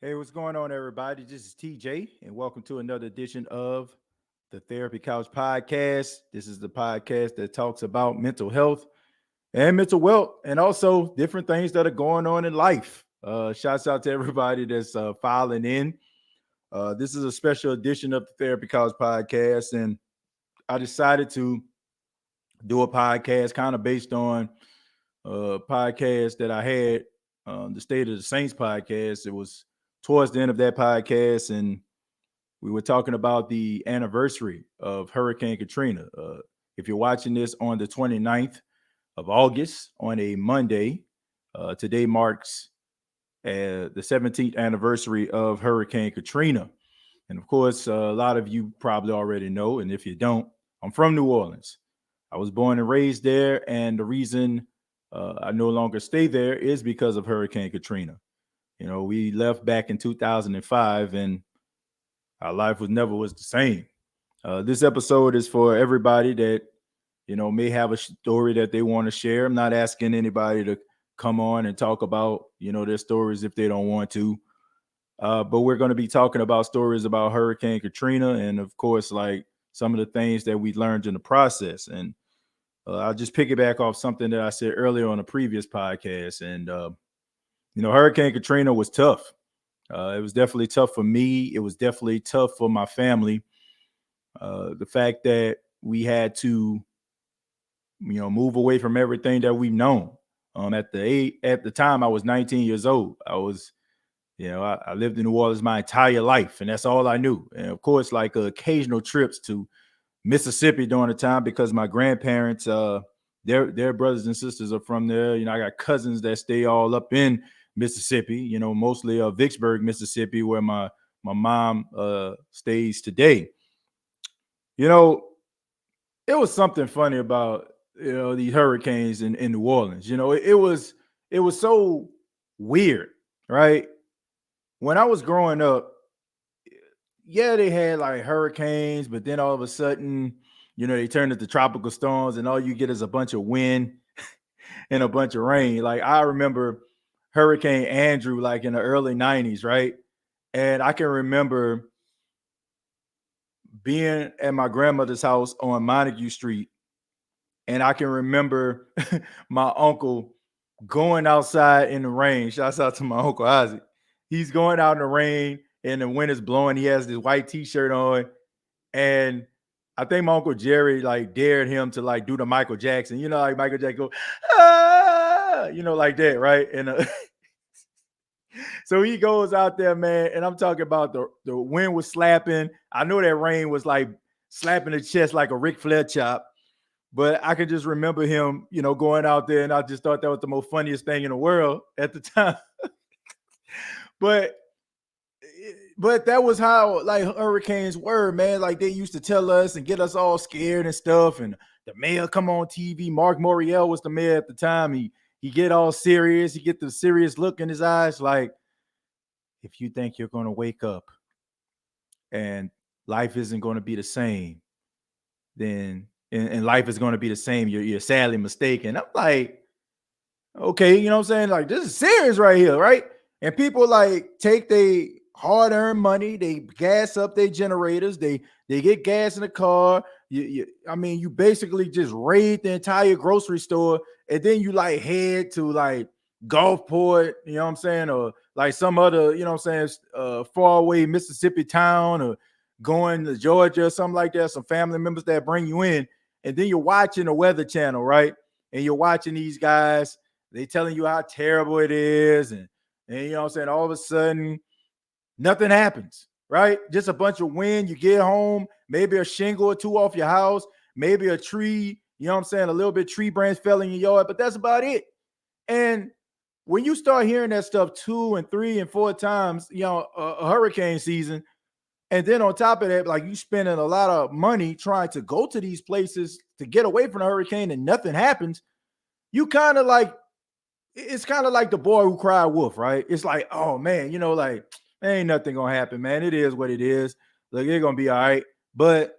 Hey, what's going on, everybody? This is TJ, and welcome to another edition of the Therapy Couch Podcast. This is the podcast that talks about mental health and mental wealth, and also different things that are going on in life. Shouts out to everybody that's filing in. This is a special edition of the Therapy Couch Podcast, and I decided to do a podcast kind of based on a podcast that I had, the State of the Saints podcast. It was towards the end of that podcast, and we were talking about the anniversary of Hurricane Katrina. If you're watching this on the 29th of August on a Monday, today marks the 17th anniversary of Hurricane Katrina. And of course, a lot of you probably already know. And if you don't, I'm from New Orleans. I was born and raised there. And the reason I no longer stay there is because of Hurricane Katrina. You know, we left back in 2005 and our life was the same. This episode is for everybody that may have a story that they want to share. I'm not asking anybody to come on and talk about their stories if they don't want to. But we're going to be talking about stories about Hurricane Katrina, and of course, like some of the things that we learned in the process. And I'll just piggyback off something that I said earlier on a previous podcast. And Hurricane Katrina was tough. It was definitely tough for me. It was definitely tough for my family. The fact that we had to, move away from everything that we've known. At the time, I was 19 years old. I lived in New Orleans my entire life, and that's all I knew. And of course, like occasional trips to Mississippi during the time because my grandparents, their brothers and sisters are from there. I got cousins that stay all up in Mississippi, mostly Vicksburg, Mississippi, where my mom stays today. It was something funny about these hurricanes in New Orleans. It was so weird, right? When I was growing up, yeah, they had like hurricanes, but then all of a sudden, they turned into tropical storms, and all you get is a bunch of wind and a bunch of rain. Like I remember Hurricane Andrew, like in the early '90s, right? And I can remember being at my grandmother's house on Montague Street, and I can remember my uncle going outside in the rain. Shouts out to my uncle Isaac. He's going out in the rain and the wind is blowing. He has this white t-shirt on. And I think my Uncle Jerry like dared him to like do the Michael Jackson. Like Michael Jackson go, ah, like that, right? And so he goes out there, man, and I'm talking about the wind was slapping. I know that rain was like slapping the chest like a Ric Flair chop. But I could just remember him, going out there, and I just thought that was the most funniest thing in the world at the time. but that was how like hurricanes were, man. Like they used to tell us and get us all scared and stuff. And the mayor come on TV. Mark Morial was the mayor at the time. He get all serious. He get the serious look in his eyes, like if you think you're going to wake up and life isn't going to be the same, then and life is going to be the same. You're sadly mistaken. I'm like, okay, you know what I'm saying? Like, this is serious right here, right? And people like take their hard-earned money, they gas up their generators, they get gas in the car. You basically just raid the entire grocery store, and then you like head to like Gulfport, you know what I'm saying, or like some other, far away Mississippi town, or going to Georgia or something like that. Some family members that bring you in, and then you're watching the Weather Channel, right? And you're watching these guys, they telling you how terrible it is, and all of a sudden nothing happens, right? Just a bunch of wind. You get home, maybe a shingle or two off your house, maybe a tree, a little bit tree branch fell in your yard, but that's about it. And when you start hearing that stuff 2 and 3 and 4 times, a hurricane season, and then on top of that, like you spending a lot of money trying to go to these places to get away from the hurricane and nothing happens, you kind of like, it's kind of like the boy who cried wolf, right? It's like, oh man, like ain't nothing gonna happen, man. It is what it is. Like it's gonna be all right. But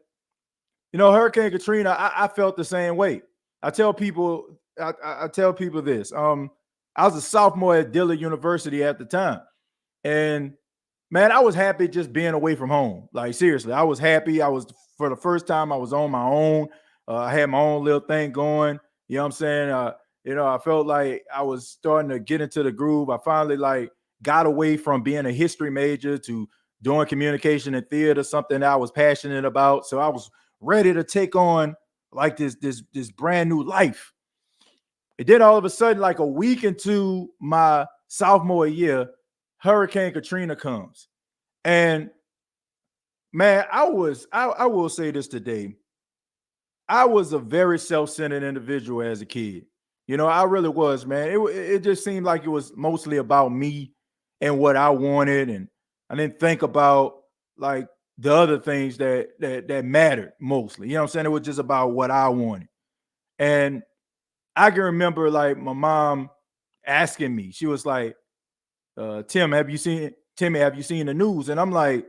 Hurricane Katrina, I felt the same way. I tell people this. I was a sophomore at Dillard University at the time, and Man, I was happy just being away from home. Like seriously, I was happy. I was for the first time I was on my own. I had my own little thing going. You know what I'm saying? I felt like I was starting to get into the groove. I finally like got away from being a history major to doing communication and theater, something that I was passionate about. So I was ready to take on like this brand new life. And then all of a sudden, like a week into my sophomore year, Hurricane Katrina comes. And man, I will say this today. I was a very self-centered individual as a kid. I really was, man. It just seemed like it was mostly about me and what I wanted, and I didn't think about like the other things that mattered mostly. You know what I'm saying? It was just about what I wanted. And I can remember like my mom asking me, she was like, Timmy, have you seen the news? And I'm like,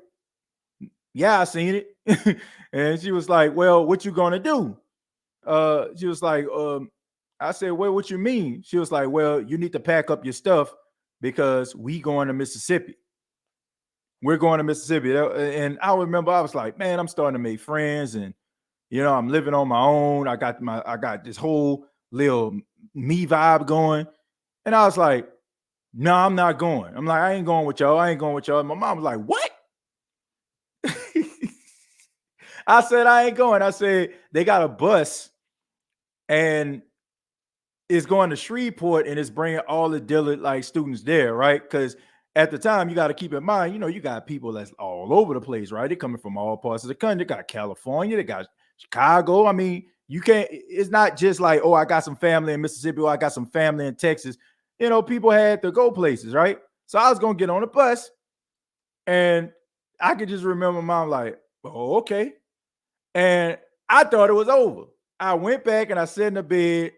yeah, I seen it. And she was like, well, what you gonna do? She was like, I said, well, what you mean? She was like, well, you need to pack up your stuff because we going to Mississippi. We're going to Mississippi. And I remember I was like, man, I'm starting to make friends, and I'm living on my own. I got this whole little me vibe going. And I was like, no, I'm not going. I'm like, I ain't going with y'all. I ain't going with y'all. And my mom was like, what? I said, I ain't going. I said, they got a bus and it's going to Shreveport and it's bringing all the Dillard like students there, right? Because at the time, you got to keep in mind, you got people that's all over the place, right? They're coming from all parts of the country. They got California, they got Chicago. I mean, you can't, it's not just like, oh, I got some family in Mississippi, or I got some family in Texas. People had to go places, right? So I was going to get on a bus and I could just remember mom like, oh, okay. And I thought it was over. I went back and I sat in the bed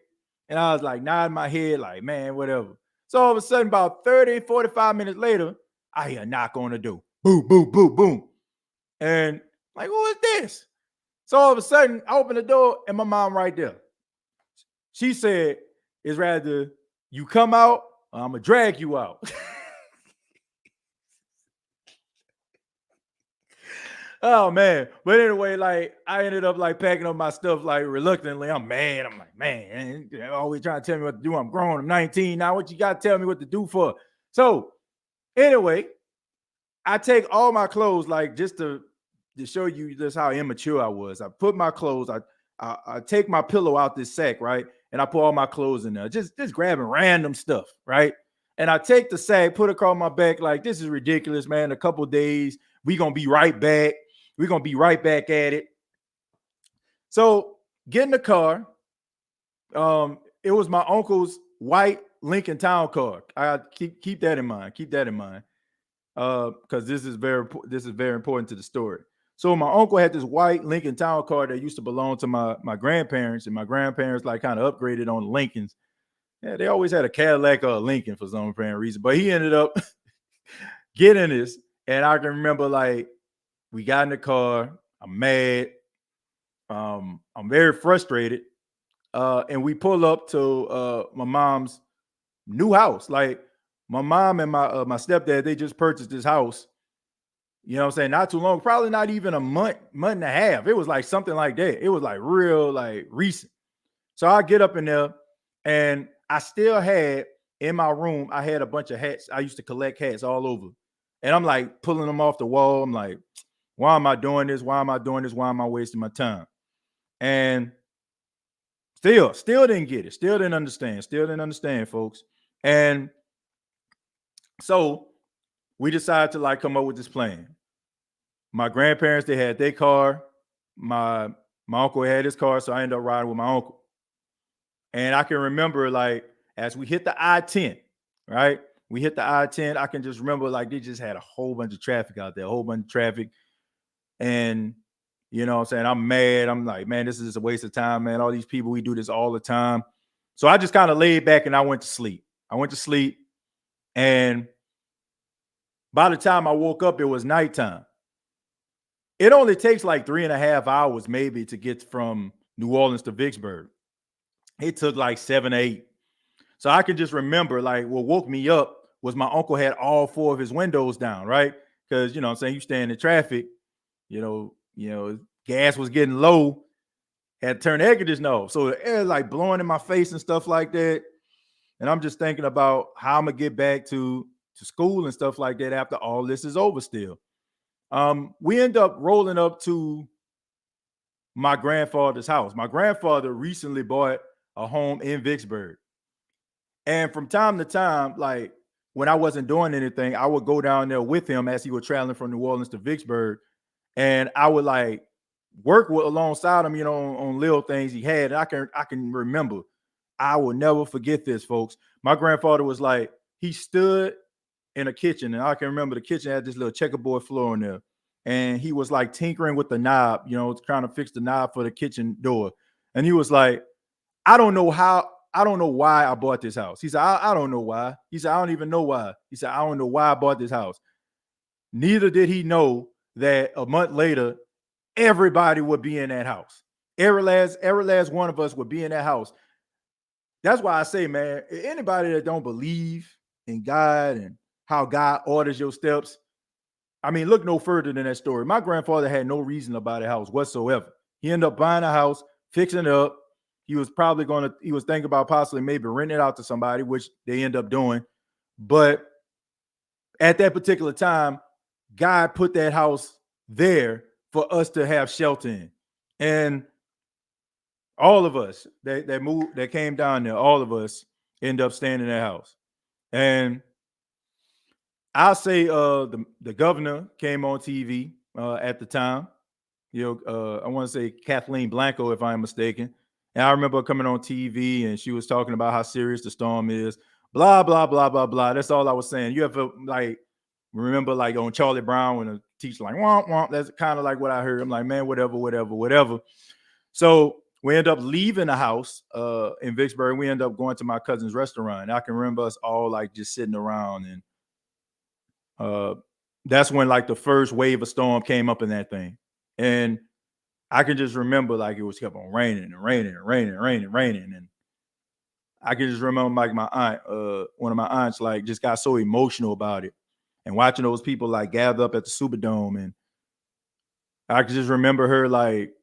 and I was like nodding my head like, man, whatever. So all of a sudden, about 30, 45 minutes later, I hear a knock on the door. Boom, boom, boom, boom. And like, who is this? So all of a sudden, I open the door and my mom right there. She said, it's rather you come out or I'm going to drag you out. Oh man. But anyway, like I ended up like packing up my stuff like reluctantly. I'm mad. I'm like, man, you're always trying to tell me what to do. I'm grown. I'm 19 now. What you got to tell me what to do for? So anyway, I take all my clothes like just to show you just how immature I was. I put my clothes, I take my pillow out this sack, right? And I put all my clothes in there, just grabbing random stuff, right? And I take the sack, put it across my back, like this is ridiculous, man. A couple days, we gonna be right back. We're gonna be right back at it. So get in the car. It was my uncle's white Lincoln Town car. I keep that in mind. Keep that in mind. Because this is very important to the story. So my uncle had this white Lincoln Town car that used to belong to my grandparents, and my grandparents like kind of upgraded on the Lincolns. Yeah, they always had a Cadillac or a Lincoln for some apparent reason, but he ended up getting this. And I can remember like we got in the car. I'm mad. I'm very frustrated. And we pull up to my mom's new house. Like my mom and my stepdad, they just purchased this house. You know what I'm saying? Not too long, probably not even a month and a half. It was like something like that. It was like real, like recent. So I get up in there and I still had in my room, I had a bunch of hats. I used to collect hats all over. And I'm like pulling them off the wall. I'm like, why am I doing this? Why am I doing this? Why am I wasting my time? And still didn't get it. Still didn't understand, folks. And so we decided to like come up with this plan. My grandparents, they had their car. My uncle had his car, so I ended up riding with my uncle. And I can remember like as we hit the I-10, right? We hit the I-10. I can just remember like they just had a whole bunch of traffic out there, a whole bunch of traffic. And you know what I'm saying? I'm mad. I'm like, man, this is a waste of time, man. All these people, we do this all the time. So I just kind of laid back and I went to sleep. And by the time I woke up, it was nighttime. It only takes like 3.5 hours maybe to get from New Orleans to Vicksburg. It took like 7 or 8. So I can just remember like what woke me up was my uncle had all 4 of his windows down, right? because you know what I'm saying, you stand in traffic, gas was getting low, had to turn the air conditioner off. So the air like blowing in my face and stuff like that. And I'm just thinking about how I'm gonna get back to school and stuff like that after all this is over still. We end up rolling up to my grandfather's house. My grandfather recently bought a home in Vicksburg. And from time to time, like when I wasn't doing anything, I would go down there with him as he was traveling from New Orleans to Vicksburg. And I would like work with alongside him, on little things he had. And I can remember. I will never forget this, folks. My grandfather was like, he stood in a kitchen, and I can remember the kitchen had this little checkerboard floor in there. And he was like tinkering with the knob, trying to fix the knob for the kitchen door. And he was like, I don't know why I bought this house. He said, I don't know why. He said, I don't even know why. He said, I don't know why I bought this house. Neither did he know that a month later, everybody would be in that house. Every last one of us would be in that house. That's why I say, man, anybody that don't believe in God and how God orders your steps, I mean, look no further than that story. My grandfather had no reason to buy the house whatsoever. He ended up buying a house, fixing it up. He was thinking about possibly maybe renting it out to somebody, which they end up doing. But at that particular time, God put that house there for us to have shelter in. And all of us that came down there, all of us end up staying in that house. And I'll say the governor came on TV at the time. I want to say Kathleen Blanco, if I'm mistaken. And I remember coming on TV and she was talking about how serious the storm is. Blah, blah, blah, blah, blah. That's all I was saying. You ever like remember like on Charlie Brown when the teacher like womp womp? That's kind of like what I heard. I'm like, man, whatever. So we end up leaving the house in Vicksburg. We end up going to my cousin's restaurant. And I can remember us all like just sitting around, and that's when like the first wave of storm came up in that thing. And I can just remember like it was kept on raining and raining and raining and raining and raining. And I can just remember like my aunt, one of my aunts, like just got so emotional about it and watching those people like gather up at the Superdome. And I can just remember her like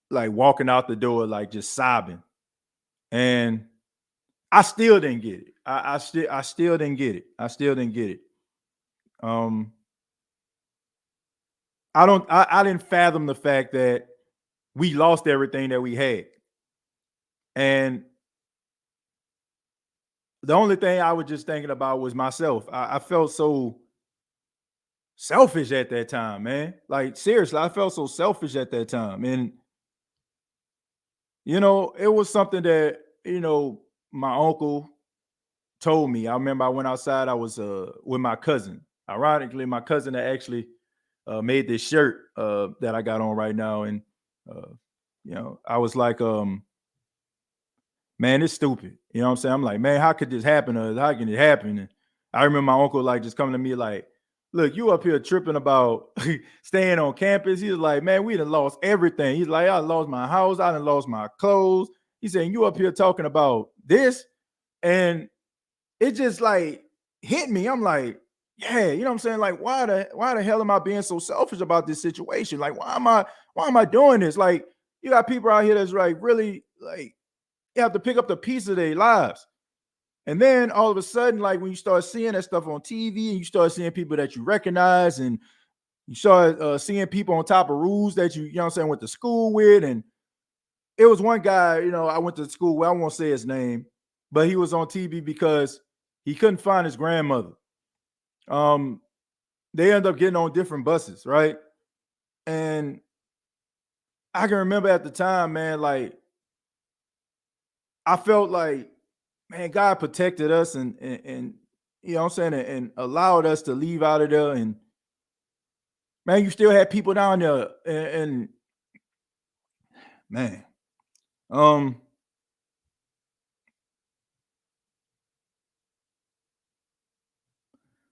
walking out the door, like just sobbing. And I still didn't get it. I still didn't get it. I still didn't get it. I didn't fathom the fact that we lost everything that we had. And the only thing I was just thinking about was myself. I felt so selfish at that time, man. Like seriously, I felt so selfish at that time. And it was something that, my uncle told me. I remember I went outside, I was with my cousin. Ironically, my cousin that actually made this shirt that I got on right now. And I was like, man, it's stupid. You know what I'm saying? I'm like, man, how could this happen? Or how can it happen? And I remember my uncle like just coming to me like, look, you up here tripping about staying on campus. He was like, man, we done lost everything. He's like, I lost my house. I done lost my clothes. He's saying, you up here talking about this? And it just like hit me. I'm like, yeah, you know what I'm saying? Like, why the hell am I being so selfish about this situation? Like, why am I doing this? Like, you got people out here that's like really like you have to pick up the piece of their lives. And then all of a sudden, like when you start seeing that stuff on TV and you start seeing people that you recognize and you start seeing people on top of rules that you know what I'm saying, went to school with. And it was one guy, I went to school with, I won't say his name, but he was on TV because he couldn't find his grandmother. They end up getting on different buses, right? And I can remember at the time, man, like I felt like, man, God protected us and you know what I'm saying, and allowed us to leave out of there. And man, you still had people down there, and man,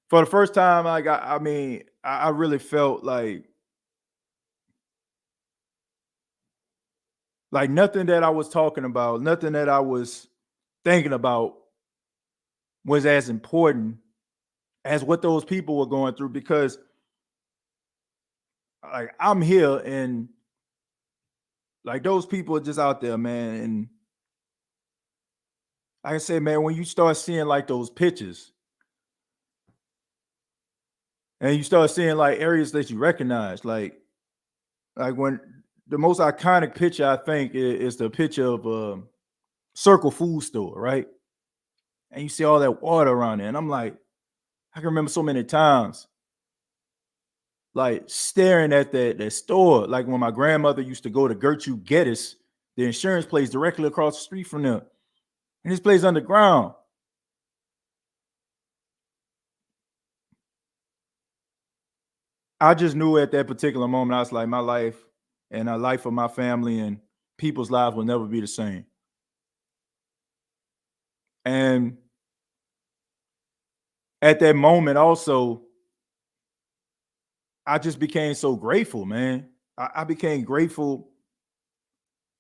for the first time, like I mean, I really felt like nothing that I was talking about, nothing that I was thinking about was as important as what those people were going through. Because like I'm here and like those people are just out there, man. And like I say, man, when you start seeing like those pictures and you start seeing like areas that you recognize, like when the most iconic picture I think is the picture of Circle Food Store, right? And you see all that water around there, and I'm like, I can remember so many times like staring at that store, like when my grandmother used to go to Gertrude Geddes, the insurance place directly across the street from there, and this place underground. I just knew at that particular moment, I was like, my life and the life of my family and people's lives will never be the same. And at that moment, also, I just became so grateful, man. I became grateful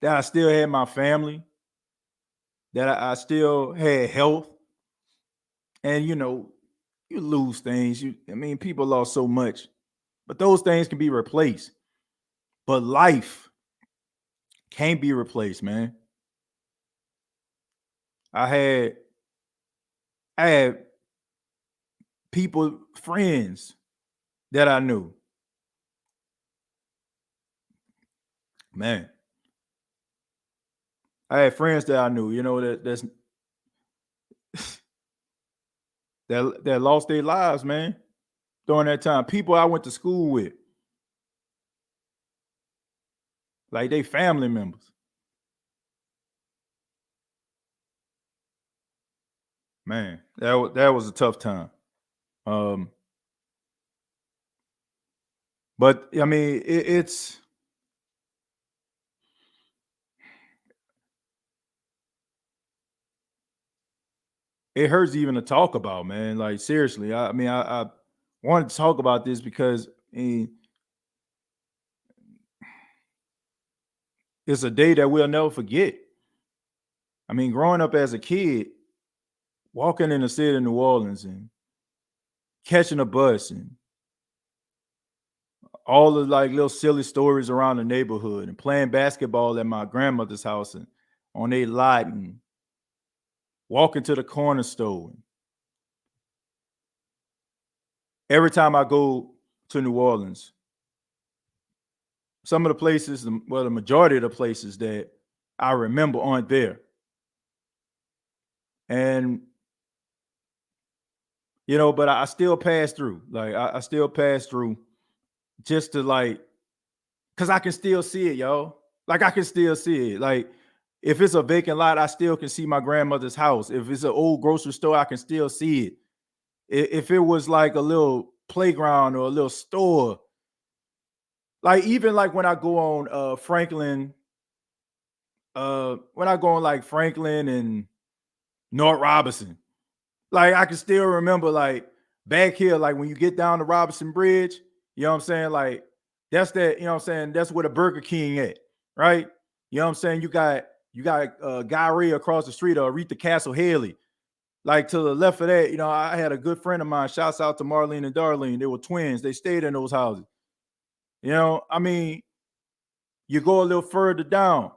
that I still had my family, that I still had health. And, you lose things. I mean, people lost so much, but those things can be replaced. But life can't be replaced, man. I had I had people, friends that I knew. Man, I had friends that I knew, that lost their lives, man, during that time. People I went to school with, like they family members. Man, that was a tough time. Um, but I mean, it hurts even to talk about, man. Like seriously, I mean, I wanted to talk about this because it's a day that we'll never forget. I mean, growing up as a kid, walking in the city of New Orleans and catching a bus and all the like little silly stories around the neighborhood and playing basketball at my grandmother's house and on a lot and walking to the corner store. Every time I go to New Orleans, some of the places, well, the majority of the places that I remember aren't there. And, but I still pass through. Like, I still pass through just to like, cause I can still see it, yo. Like, I can still see it. Like, if it's a vacant lot, I still can see my grandmother's house. If it's an old grocery store, I can still see it. If it was like a little playground or a little store, like even like when I go on Franklin, when I go on like Franklin and North Robinson, like I can still remember like back here, like when you get down the Robinson Bridge, you know what I'm saying? Like that's that, you know what I'm saying? That's where the Burger King at, right? You know what I'm saying? You got Guy Ray across the street or Aretha Castle Haley. Like to the left of that, I had a good friend of mine. Shouts out to Marlene and Darlene. They were twins. They stayed in those houses. I mean, you go a little further down.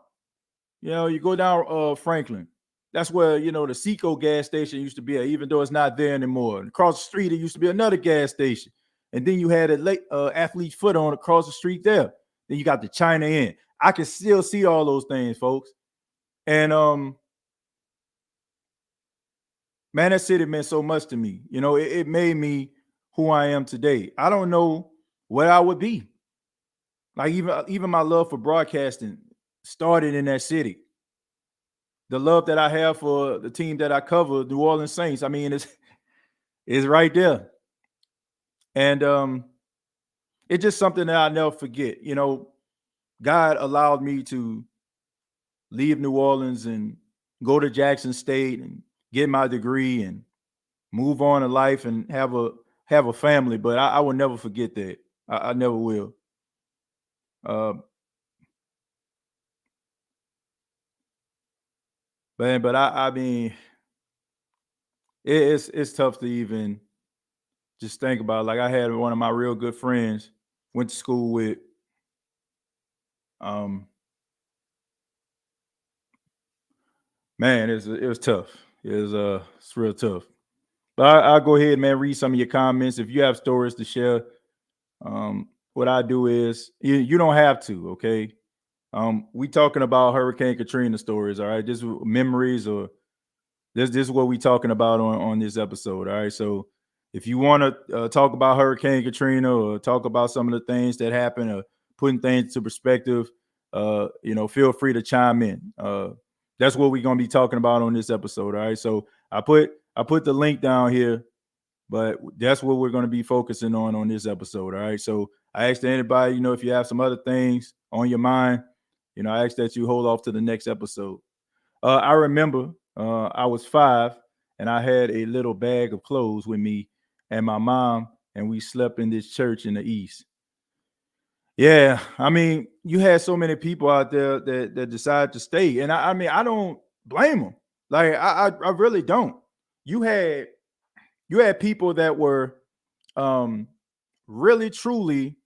You go down Franklin. That's where the Seco gas station used to be at, even though it's not there anymore. And across the street, it used to be another gas station. And then you had a late athlete foot on across the street there. Then you got the China Inn. I can still see all those things, folks. And man, that city meant so much to me. It made me who I am today. I don't know where I would be. Like even my love for broadcasting started in that city. The love that I have for the team that I cover, New Orleans Saints. I mean, it's right there. And it's just something that I'll never forget. God allowed me to leave New Orleans and go to Jackson State and get my degree and move on in life and have a family. But I will never forget that. I never will. Uh, but I mean, it's tough to even just think about. Like I had one of my real good friends. went to school with. Um, Man, it was tough. It's real tough. But I'll go ahead, man. Read some of your comments. If you have stories to share, what I do is you don't have to. Okay. We talking about Hurricane Katrina stories. All right, just memories or this is what we talking about on this episode. All right, so if you want to talk about Hurricane Katrina or talk about some of the things that happened or putting things into perspective, feel free to chime in. That's what we're gonna be talking about on this episode. All right, so I put the link down here, but that's what we're gonna be focusing on this episode. All right, so I asked anybody, if you have some other things on your mind, I ask that you hold off to the next episode. I remember I was 5 and I had a little bag of clothes with me and my mom, and we slept in this church in the east. Yeah, I mean, you had so many people out there that decided to stay, and I mean, I don't blame them. Like, I really don't. You had you had people that were um really truly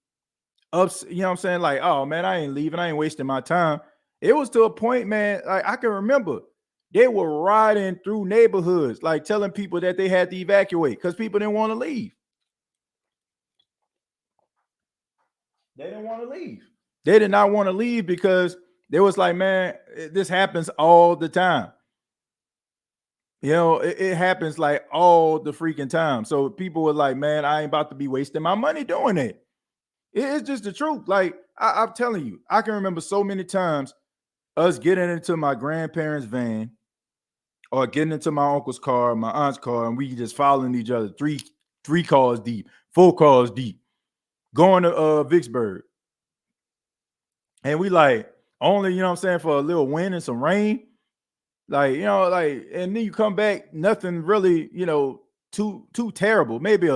ups, you know what I'm saying? Like, oh man, I ain't leaving, I ain't wasting my time. It was to a point, man, like I can remember they were riding through neighborhoods, like telling people that they had to evacuate because people didn't want to leave. They didn't want to leave. They did not want to leave because they was like, man, this happens all the time. It happens like all the freaking time. So people were like, man, I ain't about to be wasting my money doing it. It's just the truth. Like I'm telling you, I can remember so many times us getting into my grandparents' van or getting into my uncle's car, my aunt's car, and we just following each other three cars deep, 4 cars deep, going to Vicksburg. And we like only, you know what I'm saying, for a little wind and some rain. Like, and then you come back, nothing really, too terrible. Maybe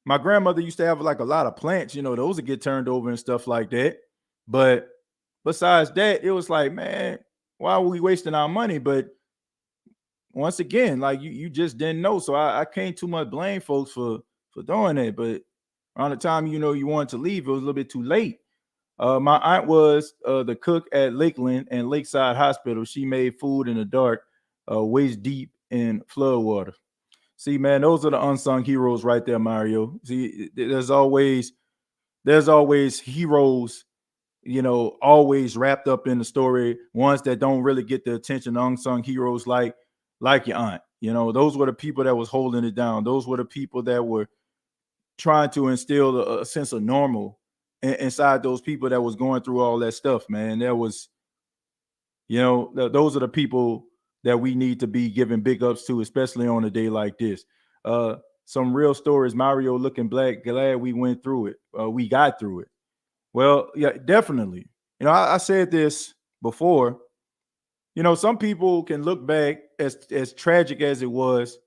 my grandmother used to have like a lot of plants, those would get turned over and stuff like that. But besides that, it was like, man, why are we wasting our money? But once again, like you just didn't know. So I can't too much blame folks for doing it. But around the time you wanted to leave, it was a little bit too late. My aunt was the cook at Lakeland and Lakeside Hospital. She made food in the dark, waist deep in flood water. See, man, those are the unsung heroes right there, Mario. See, there's always heroes, always wrapped up in the story. Ones that don't really get the attention, unsung heroes like your aunt. Those were the people that was holding it down. Those were the people that were trying to instill a sense of normal inside those people that was going through all that stuff, man. There was, those are the people that we need to be giving big ups to, especially on a day like this. Some real stories. Mario looking black. Glad we went through it. We got through it. Well, yeah, definitely. I said this before. Some people can look back as tragic as it was.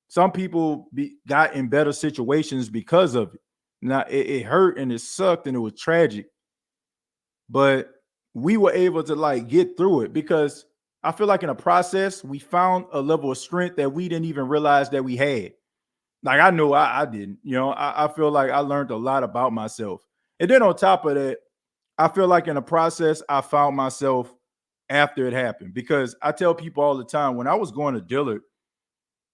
Some people got in better situations because of it. Now it hurt and it sucked and it was tragic, but we were able to like get through it because I feel like in a process we found a level of strength that we didn't even realize that we had. Like I know I didn't. I feel like I learned a lot about myself, and then on top of that, I feel like in a process I found myself after it happened because I tell people all the time when I was going to Dillard.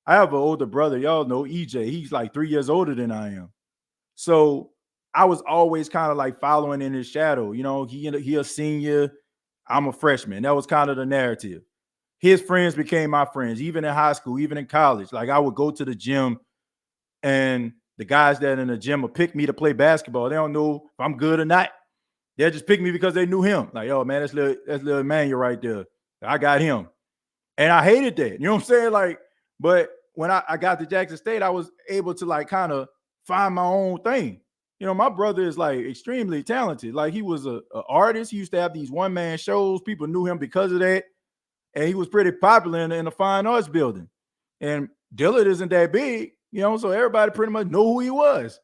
I have an older brother. Y'all know EJ. He's like 3 years older than I am. So I was always kind of like following in his shadow. He a senior. I'm a freshman. That was kind of the narrative. His friends became my friends, even in high school, even in college. Like I would go to the gym, and the guys that in the gym would pick me to play basketball. They don't know if I'm good or not. They just pick me because they knew him. Like, oh man, that's little Emmanuel right there. I got him. And I hated that. You know what I'm saying? Like, but when I got to Jackson State, I was able to like kind of find my own thing. My brother is like extremely talented. Like he was a artist. He used to have these one-man shows. People knew him because of that. And he was pretty popular in the fine arts building. And Dillard isn't that big, so everybody pretty much knew who he was,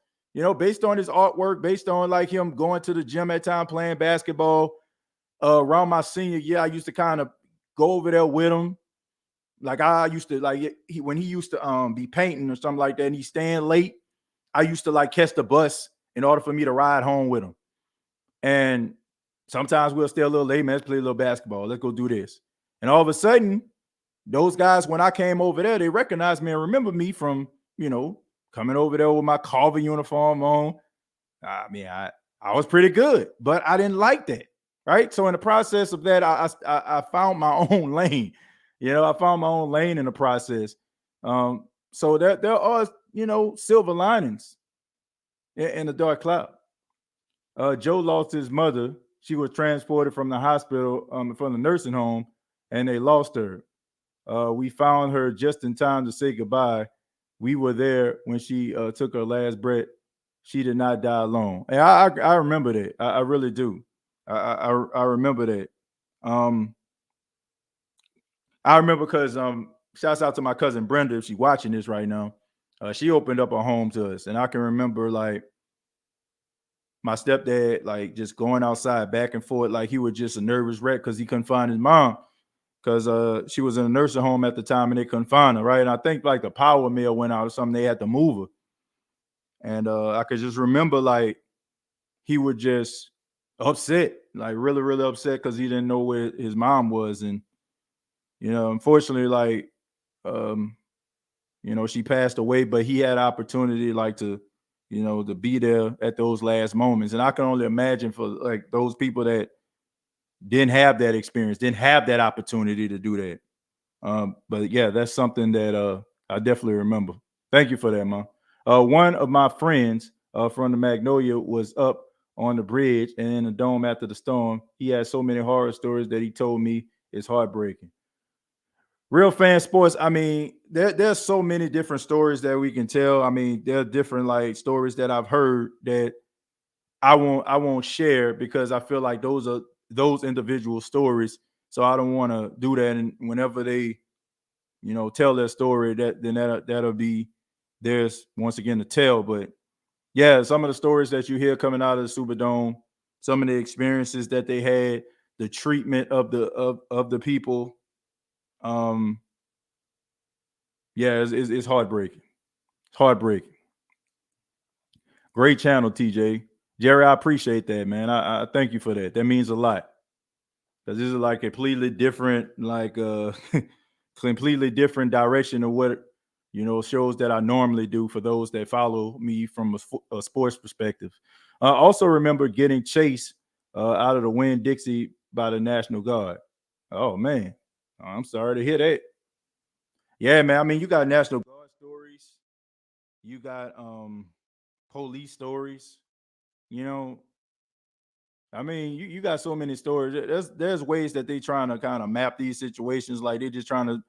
based on his artwork, based on like him going to the gym at time playing basketball. Around my senior year, I used to kind of go over there with him. Like I used to like when he used to be painting or something like that, and he's staying late. I used to like catch the bus in order for me to ride home with them. And sometimes we'll stay a little late, man. Let's play a little basketball. Let's go do this. And all of a sudden, those guys, when I came over there, they recognized me and remember me from, coming over there with my Carver uniform on. I mean, I was pretty good, but I didn't like that, right? So in the process of that, I found my own lane. I found my own lane in the process. So there are, silver linings in the dark cloud. Joe lost his mother. She was transported from the hospital, from the nursing home, and they lost her. We found her just in time to say goodbye. We were there when she took her last breath. She did not die alone. And I remember that. I really do. I remember that. I remember because shouts out to my cousin Brenda, if she's watching this right now. She opened up her home to us, and I can remember like my stepdad like just going outside back and forth like he was just a nervous wreck because he couldn't find his mom because she was in a nursing home at the time and they couldn't find her, right? And I think like the power mill went out or something, they had to move her. And I could just remember like he was just upset, like really, really upset because he didn't know where his mom was. And, unfortunately, like, she passed away, but he had opportunity like to be there at those last moments. And I can only imagine for like those people that didn't have that experience, didn't have that opportunity to do that. But yeah, that's something that I definitely remember. Thank you for that, man. One of my friends from the Magnolia was up on the bridge and in the dome after the storm. He had so many horror stories that he told me it's heartbreaking. Real Fan Sports, I mean, there's so many different stories that we can tell. I mean, there are different like stories that I've heard that I won't share because I feel like those are those individual stories. So I don't want to do that. And whenever they, tell their story, that'll be theirs once again to tell. But yeah, some of the stories that you hear coming out of the Superdome, some of the experiences that they had, the treatment of the people. Yeah, it's heartbreaking. It's heartbreaking. Great channel, TJ. Jerry, I appreciate that, man. I thank you for that. That means a lot. Because this is like a completely different, completely different direction of what, shows that I normally do for those that follow me from a sports perspective. I also remember getting chased out of the Winn-Dixie by the National Guard. Oh, man. I'm sorry to hear that. Yeah, man. I mean, you got National Guard stories. You got police stories. I mean, you got so many stories. There's ways that they trying to kind of map these situations. Like they just trying to,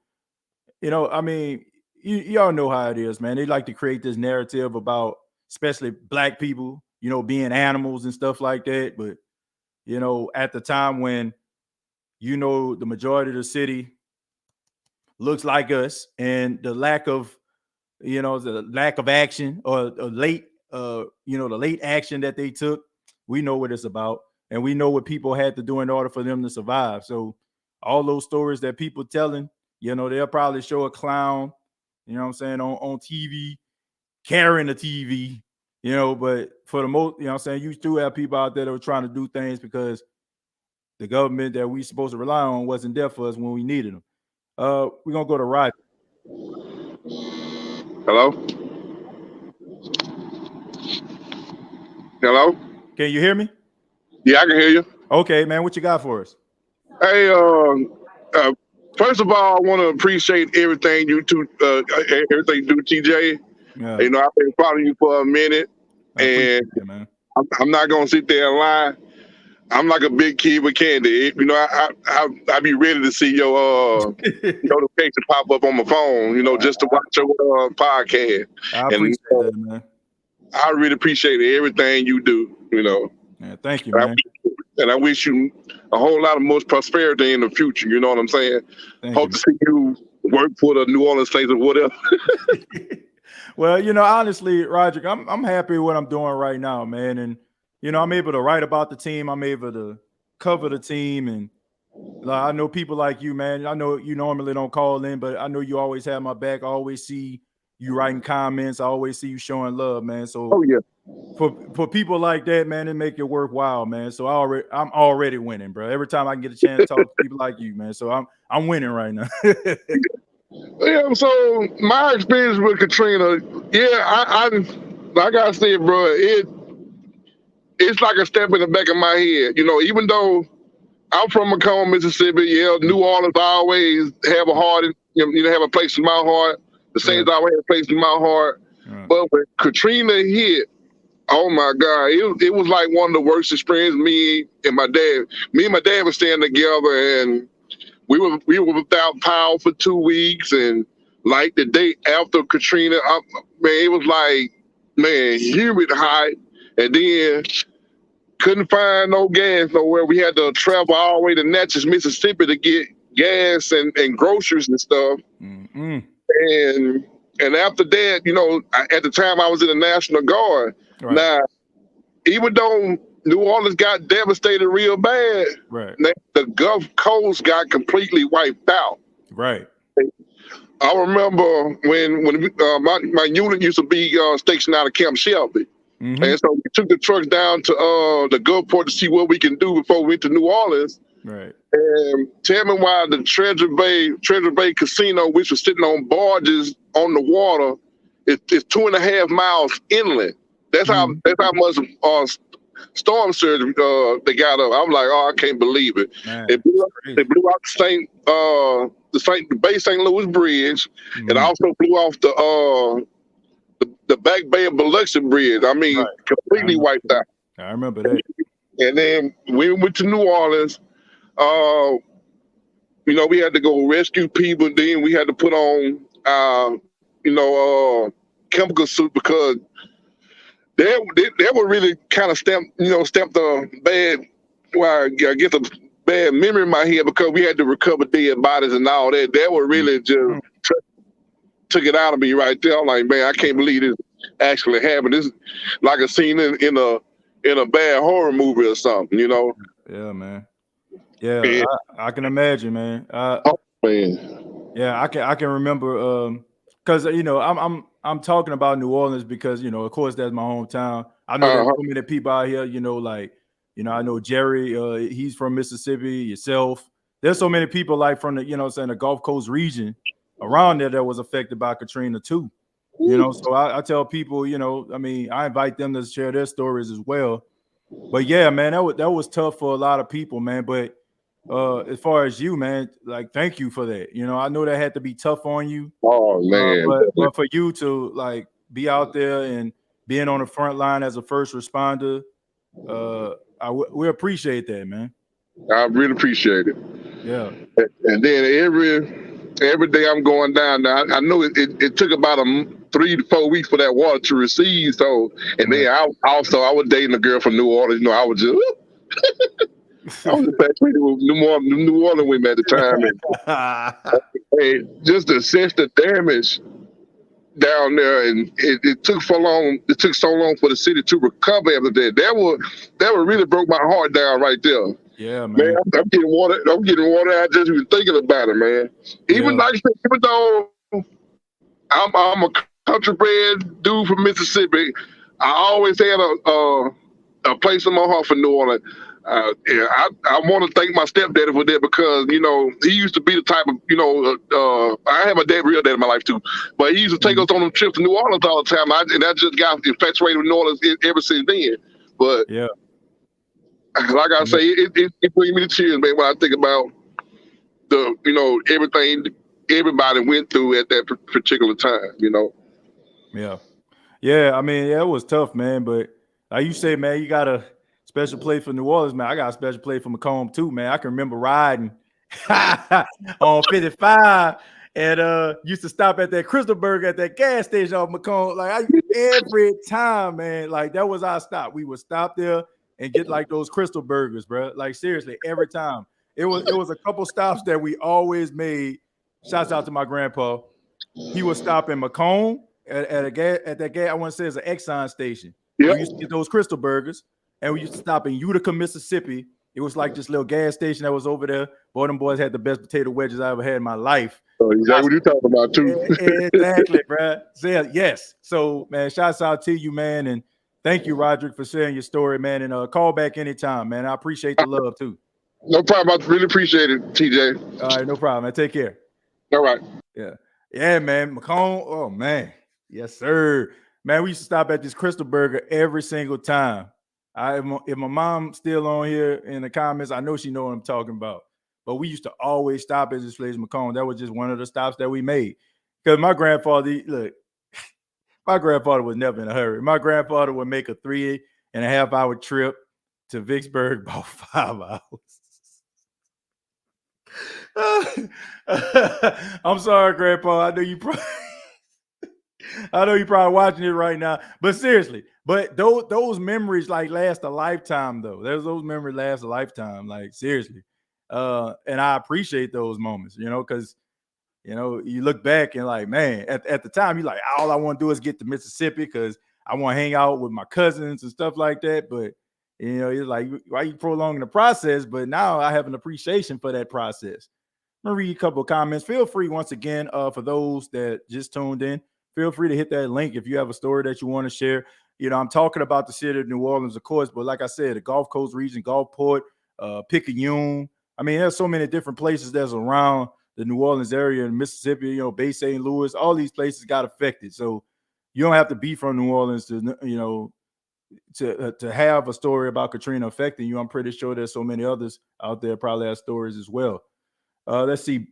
I mean, y'all know how it is, man. They like to create this narrative about, especially black people, being animals and stuff like that. But, at the time when, the majority of the city looks like us and the lack of action or late the late action that they took, we know what it's about and we know what people had to do in order for them to survive. So all those stories that people telling, they'll probably show a clown, on TV carrying a TV, but for the most, you still have people out there that were trying to do things because the government that we supposed to rely on wasn't there for us when we needed them. We're gonna go to Roger. Hello? Hello? Can you hear me? Yeah, I can hear you. Okay, man. What you got for us? Hey, first of all, I want to appreciate everything you everything you do, TJ. Yeah. I've been following you for a minute, and that, man. I'm not gonna sit there and lie. I'm like a big kid with candy. I be ready to see your notification pop up on my phone. Just to watch your podcast. I appreciate that, man. I really appreciate everything you do. Yeah, thank you, man. And I wish you a whole lot of most prosperity in the future. You know what I'm saying? Hope to see you work for the New Orleans Saints or whatever. Well, honestly, Roger, I'm happy with what I'm doing right now, man. And I'm able to write about the team. I'm able to cover the team, and I know people like you, man. I know you normally don't call in, but I know you always have my back. I always see you writing comments. I always see you showing love, man. So oh yeah, for people like that, man, it make it worthwhile, man. So I'm already winning, bro. Every time I can get a chance to talk to people like you, man. So I'm winning right now. Yeah, so my experience with Katrina, yeah, I like I said, bro, it's like a step in the back of my head. You know, even though I'm from Macomb, Mississippi, yeah, New Orleans always have a heart, have a place in my heart. The Saints always have a place in my heart. But when Katrina hit, oh my God, it was like one of the worst experiences. Me and my dad were staying together, and we were without power for 2 weeks, and like the day after Katrina, man, it was like, man, humid hot, and then couldn't find no gas nowhere. We had to travel all the way to Natchez, Mississippi to get gas and groceries and stuff. Mm-hmm. And after that, at the time I was in the National Guard. Right. Now, even though New Orleans got devastated real bad, right, the Gulf Coast got completely wiped out. Right. I remember when my unit used to be stationed out of Camp Shelby. Mm-hmm. And so we took the trucks down to the Gulfport to see what we can do before we went to New Orleans. Right. And tell me why the Treasure Bay Casino, which was sitting on barges on the water, it's 2.5 miles inland. That's how much storm surge they got up. I'm like, oh, I can't believe it. Man, they blew out the Bay St. Louis Bridge, and also blew off the Back Bay of Biloxi Bridge. I mean, completely wiped out. I remember that. And then we went to New Orleans. We had to go rescue people. Then we had to put on, chemical suit because they were really kind of stamped a bad, well, I guess a bad memory in my head because we had to recover dead bodies and all that. They were really just took it out of me right there. I'm like, man, I can't believe this actually happened. This is like a scene in a bad horror movie or something, Yeah, man. Yeah, I can imagine, man. Man. Yeah, I can remember because I'm talking about New Orleans because of course that's my hometown. I know there's so many people out here, I know Jerry, he's from Mississippi, yourself. There's so many people like from the the Gulf Coast region around there that was affected by Katrina too. So I tell people, I invite them to share their stories as well. But yeah, man, that was tough for a lot of people, man. But as far as you, man, like, thank you for that. I know that had to be tough on you. Oh man, but for you to like be out there and being on the front line as a first responder, we appreciate that, man. I really appreciate it. Yeah. And then every day I'm going down there. I know it took about 3 to 4 weeks for that water to recede. So, and then I was dating a girl from New Orleans. I was just. I was infatuated with New Orleans women at the time, and just to assess the damage down there, and it took so long. It took so long for the city to recover after that. That would really broke my heart down right there. Yeah, man. I'm getting water. I'm getting water out just even thinking about it, man. Even though I'm a country bred dude from Mississippi, I always had a place in my heart for New Orleans. I want to thank my stepdaddy for that because he used to be the type of I have a real dad in my life too, but he used to take us on them trips to New Orleans all the time. And I just got infatuated with New Orleans ever since then. But yeah, like I say, it brings me to tears, man, when I think about the everything everybody went through at that particular time. Yeah. I mean, it was tough, man. But like you say, man, you got a special play for New Orleans, man. I got a special play for Macomb too, man. I can remember riding on 55 and used to stop at that Crystal Burger at that gas station off Macomb. Like every time, man, like that was our stop. We would stop there and get like those Crystal Burgers, bro. Like seriously, every time. It was a couple stops that we always made. Shouts out to my grandpa. He would stop in Macomb at that gas. I want to say it's an Exxon station. Yep. We used to get those Crystal Burgers. And we used to stop in Utica, Mississippi. It was like this little gas station that was over there. Boy, them boys had the best potato wedges I ever had in my life. Oh, exactly what you're talking about, too. Exactly, bro. So, yes. So, man, shouts out to you, man. And, Thank you, Roderick, for sharing your story, man. And call back anytime, man. I appreciate the love too. No problem. I really appreciate it, TJ. All right, no problem, man. Take care. All right. Yeah. Yeah, man. Macomb. Oh, man. Yes, sir. Man, we used to stop at this Crystal Burger every single time. If my mom's still on here in the comments, I know she know what I'm talking about. But we used to always stop at this place, Macomb. That was just one of the stops that we made. Because my grandfather, look, my grandfather was never in a hurry. My grandfather would make a 3.5 hour trip to Vicksburg about 5 hours. I'm sorry, Grandpa. I know you probably watching it right now. But seriously, but those memories like last a lifetime, though. Those memories last a lifetime, like seriously. And I appreciate those moments, because you look back and like, man, at the time, you're like, all I want to do is get to Mississippi because I want to hang out with my cousins and stuff like that. But it's like, why you prolonging the process? But now I have an appreciation for that process. I'm gonna read a couple of comments. Feel free once again, for those that just tuned in, feel free to hit that link if you have a story that you want to share. I'm talking about the city of New Orleans, of course, but like I said, the Gulf Coast region, Gulfport, Picayune. I mean, there's so many different places that's around the New Orleans area in Mississippi, Bay St. Louis, all these places got affected. So you don't have to be from New Orleans to have a story about Katrina affecting you. I'm pretty sure there's so many others out there probably have stories as well. Let's see.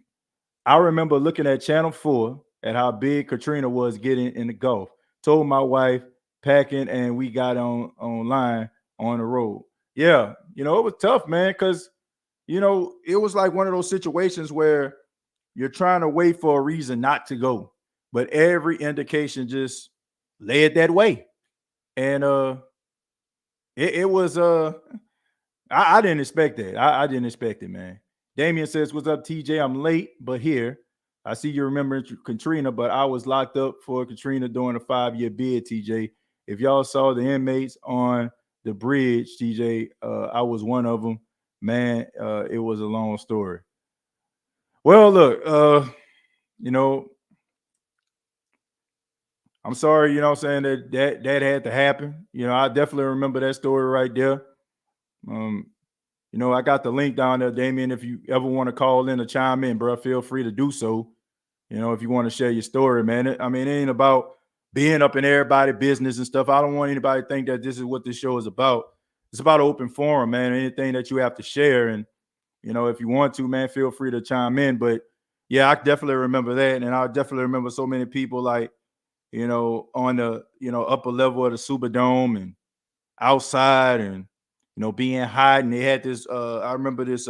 I remember looking at Channel 4 at how big Katrina was getting in the Gulf. Told my wife, packing, and we got online on the road. Yeah, it was tough, man, because it was like one of those situations where you're trying to wait for a reason not to go, but every indication just led that way. And it was I didn't expect that. I didn't expect it, man. Damien says, "What's up, TJ? I'm late, but here. I see you remember Katrina, but I was locked up for Katrina during a 5-year bid, TJ. If y'all saw the inmates on the bridge, TJ, I was one of them. Man, it was a long story. Well, look, I'm sorry, what I'm saying, that had to happen. I definitely remember that story right there. I got the link down there, Damien. If you ever want to call in or chime in, bro, feel free to do so. If you want to share your story, man. It ain't about being up in everybody's business and stuff. I don't want anybody to think that this is what this show is about. It's about an open forum, man. Anything that you have to share. And, if you want to, man, feel free to chime in. But yeah, I definitely remember that. And I definitely remember so many people like, on the, upper level of the Superdome and outside and, being hot. And they had this, I remember this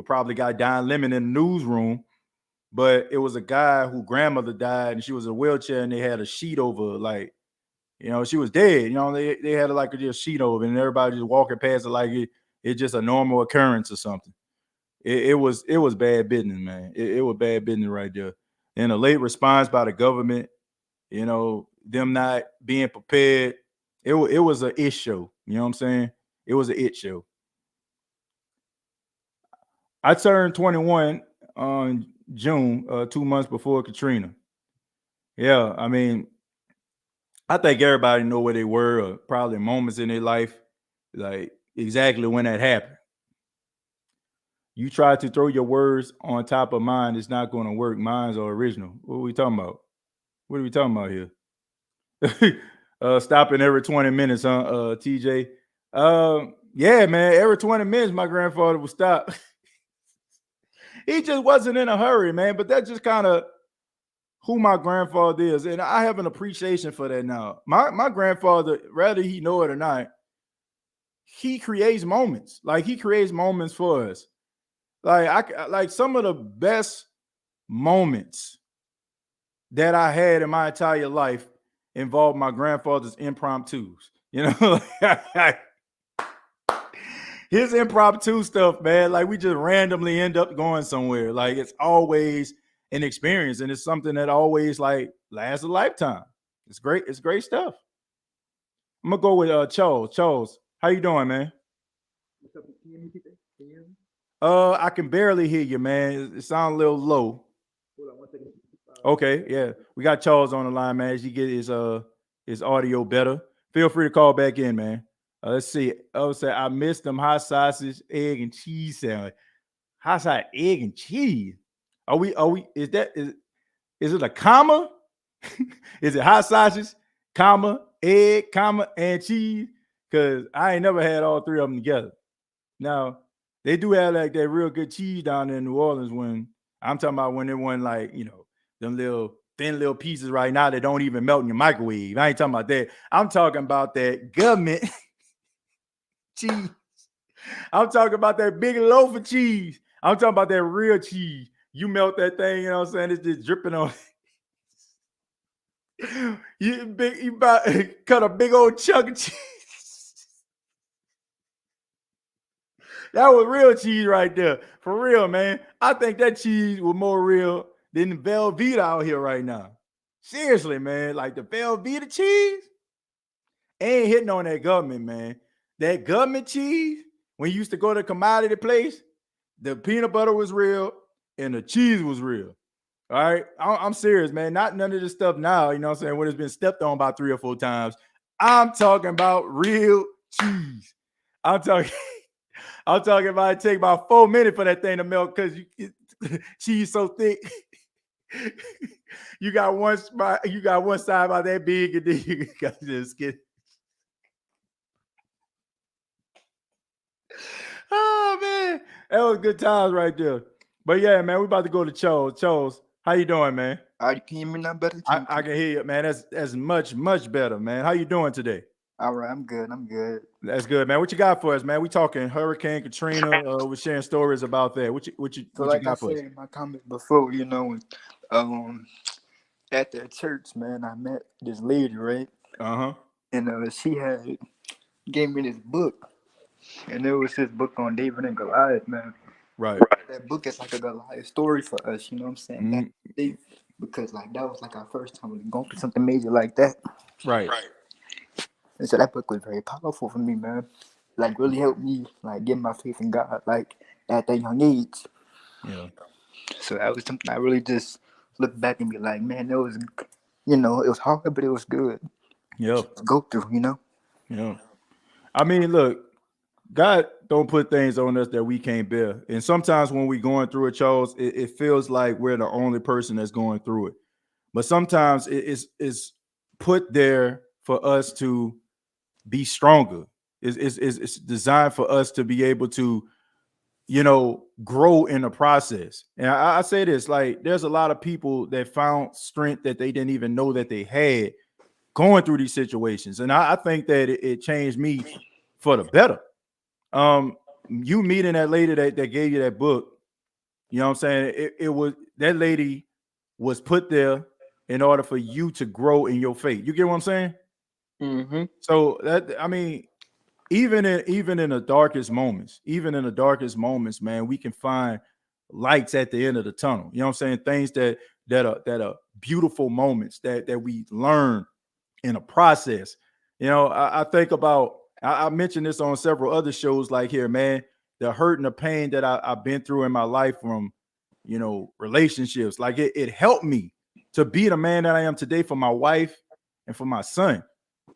probably got Don Lemon in the newsroom, but it was a guy whose grandmother died and she was in a wheelchair and they had a sheet over, like, she was dead. They had like a sheet over and everybody just walking past it like it's just a normal occurrence or something. It was bad business, man. It was bad business right there. And a late response by the government, them not being prepared. It was an it show. You know what I'm saying? It was an it show. I turned 21 on June, 2 months before Katrina. Yeah, I think everybody know where they were, or probably moments in their life, like exactly when that happened. You try to throw your words on top of mine, it's not going to work. Mine's are original. What are we talking about? What are we talking about here? Stopping every 20 minutes, huh, TJ? Yeah, man, every 20 minutes, my grandfather would stop. He just wasn't in a hurry, man. But that's just kind of who my grandfather is. And I have an appreciation for that now. My grandfather, whether he know it or not, he creates moments. Like, he creates moments for us. Like some of the best moments that I had in my entire life involved my grandfather's impromptus. His impromptu stuff, man, like we just randomly end up going somewhere. Like, it's always an experience, and it's something that always like lasts a lifetime. It's great. It's great stuff. I'm gonna go with Charles. Charles, how you doing, man? I can barely hear you, man. It sounds a little low. Okay, yeah, we got Charles on the line, man. As he get his is audio better, feel free to call back in, man. Let's see. Oh, say I missed them hot sausage, egg, and cheese sandwich. Hot sausage, egg, and cheese. Are we? Is it a comma? Is it hot sausage, comma, egg, comma, and cheese? Because I ain't never had all three of them together. Now, they do have like that real good cheese down there in New Orleans when I'm talking about when they want like, them little thin little pieces right now that don't even melt in your microwave. I ain't talking about that. I'm talking about that government cheese. I'm talking about that big loaf of cheese. I'm talking about that real cheese. You melt that thing, you know what I'm saying? It's just dripping on. You about cut a big old chunk of cheese. That was real cheese right there. For real, man. I think that cheese was more real than the Velveeta out here right now. Seriously, man. Like the Velveeta cheese ain't hitting on that government, man. That government cheese, when you used to go to a commodity place, the peanut butter was real and the cheese was real. All right. I'm serious, man. Not none of this stuff now, you know what I'm saying, when it's been stepped on about 3 or 4 times. I'm talking about real cheese. I'm talking about it take about 4 minutes for that thing to melt because cheese so thick. You got one spot, you got one side about that big, and then you got this skin. Oh man, that was good times right there. But yeah, man, we about to go to Chose. Chose, how you doing, man? Can you hear me now better? I can hear you, man. That's much better, man. How you doing today? All right, I'm good. That's good, man. What you got for us, man? We talking Hurricane Katrina. We're sharing stories about that. What you got for us? In my comment before, at the church, man, I met this lady, right? And she had gave me this book, and it was this book on David and Goliath, man. Right. That book is like a Goliath story for us, you know what I'm saying? Because like that was like our first time really going through something major like that. Right. And so that book was very powerful for me, man. Like really helped me like get my faith in God, like at that young age. Yeah. So that was something I really just look back and be like, man, it was, it was hard, but it was good. Yeah. Go through, Yeah. I mean, look, God don't put things on us that we can't bear. And sometimes when we're going through it, Charles, it feels like we're the only person that's going through it. But sometimes it's put there for us to be stronger. It's designed for us to be able to, grow in the process. And I say this, like, there's a lot of people that found strength that they didn't even know that they had going through these situations. And I think that it changed me for the better. You meeting that lady that gave you that book, you know what I'm saying? It was that lady was put there in order for you to grow in your faith. You get what I'm saying? Mm-hmm. So that, I mean, even in the darkest moments, man, we can find lights at the end of the tunnel. You know what I'm saying? Things that are beautiful moments that we learn in a process. I think about, I mentioned this on several other shows like here, man, the hurt and the pain that I've been through in my life from, relationships. Like it helped me to be the man that I am today for my wife and for my son.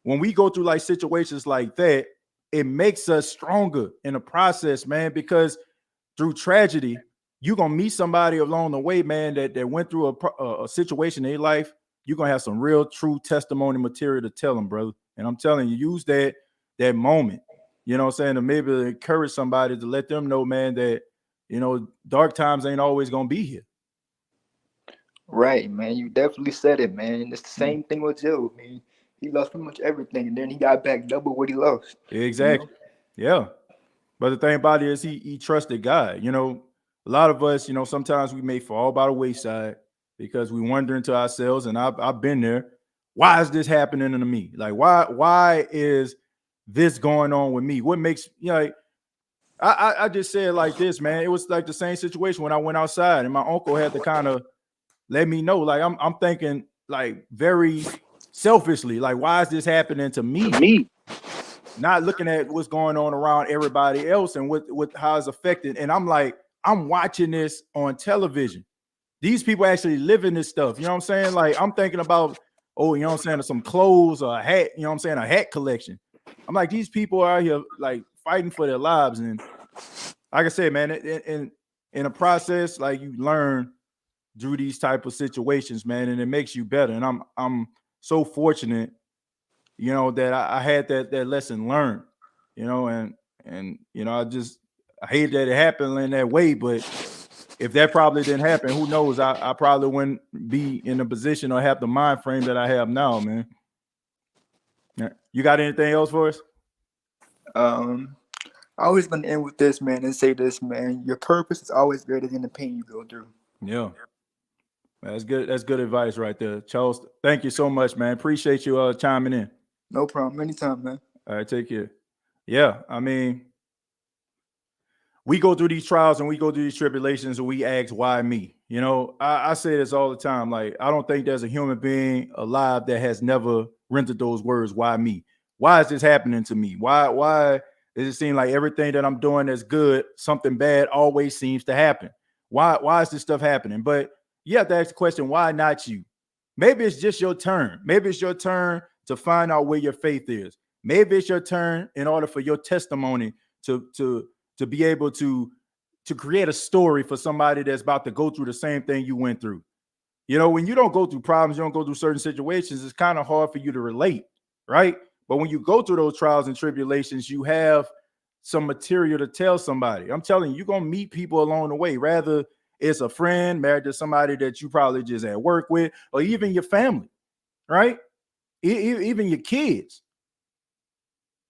When we go through like situations like that, it makes us stronger in the process, man, because through tragedy, you're going to meet somebody along the way, man, that went through a situation in their life. You're going to have some real true testimony material to tell them, brother. And I'm telling you, use that moment, you know what I'm saying, to maybe encourage somebody to let them know, man, that, dark times ain't always going to be here. Right, man. You definitely said it, man. It's the same thing with Joe, man. He lost pretty much everything, and then he got back double what he lost. Exactly. Yeah. But the thing about it is he trusted God. A lot of us, sometimes we may fall by the wayside because we wondering to ourselves, and I've been there. Why is this happening to me? Like, why is this going on with me? What makes, I just said like this, man. It was like the same situation when I went outside and my uncle had to kind of let me know. Like, I'm thinking like very selfishly, like, why is this happening to me? Not looking at what's going on around everybody else and what how it's affected. And I'm like, I'm watching this on television. These people actually living this stuff. You know what I'm saying? Like, I'm thinking about oh, you know what I'm saying, some clothes or a hat, you know what I'm saying, a hat collection. I'm like, these people are out here like fighting for their lives. And like I said, man, in a process, like you learn through these type of situations, man, and it makes you better. And I'm so fortunate, you know, that I had that lesson learned, you know, and you know, I hate that it happened in that way, but if that probably didn't happen, who knows? I probably wouldn't be in a position or have the mind frame that I have now, man. You got anything else for us? I always gonna end with this, man, and say this, man. Your purpose is always greater than the pain you go through. Yeah. That's good. That's good advice right there. Charles, thank you so much, man. Appreciate you chiming in. No problem. Anytime, man. All right, take care. Yeah, I mean, we go through these trials and we go through these tribulations and we ask, why me? You know, I say this all the time. Like, I don't think there's a human being alive that has never rendered those words, why me? Why is this happening to me? Why does it seem like everything that I'm doing that's good, something bad always seems to happen? Why is this stuff happening? But you have to ask the question, why not you? Maybe it's just your turn. Maybe it's your turn to find out where your faith is. Maybe it's your turn in order for your testimony to be able to create a story for somebody that's about to go through the same thing you went through. You know, when you don't go through problems, you don't go through certain situations, it's kind of hard for you to relate, right? But when you go through those trials and tribulations, you have some material to tell somebody. I'm telling you, you're going to meet people along the way, rather it's a friend, married to somebody that you probably just at work with, or even your family, right? Even your kids.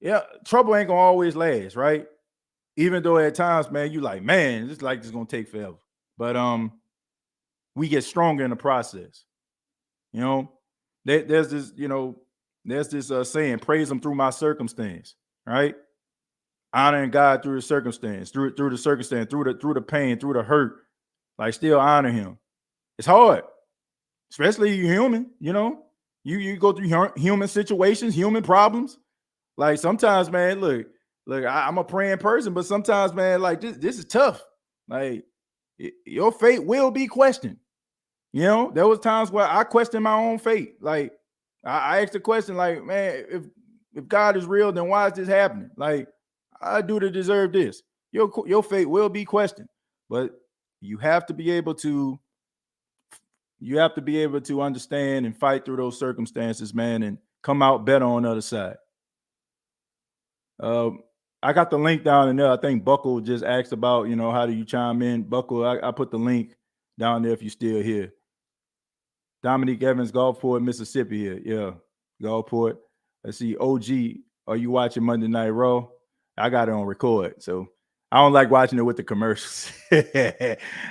Yeah, trouble ain't gonna always last, right? Even though at times, man, you like, man, this is gonna take forever. But we get stronger in the process. You know, there's this saying, praise him through my circumstance, right? Honoring God through the circumstance, through the circumstance, through the pain, through the hurt, like still honor him. It's hard, especially you're human, you know. You go through human situations, human problems. Like sometimes, man, look, I'm a praying person, but sometimes, man, like this is tough. Like your faith will be questioned. You know, there was times where I questioned my own faith. Like I asked the question, like, man, if God is real, then why is this happening? Like, I do to deserve this. Your faith will be questioned, but you have to be able to understand and fight through those circumstances, man, and come out better on the other side. I got the link down in there. I think Buckle just asked about, you know, how do you chime in? Buckle, I put the link down there if you're still here. Dominique Evans, Gulfport, Mississippi here. Yeah, Gulfport. Let's see, OG, are you watching Monday Night Raw? I got it on record, so I don't like watching it with the commercials.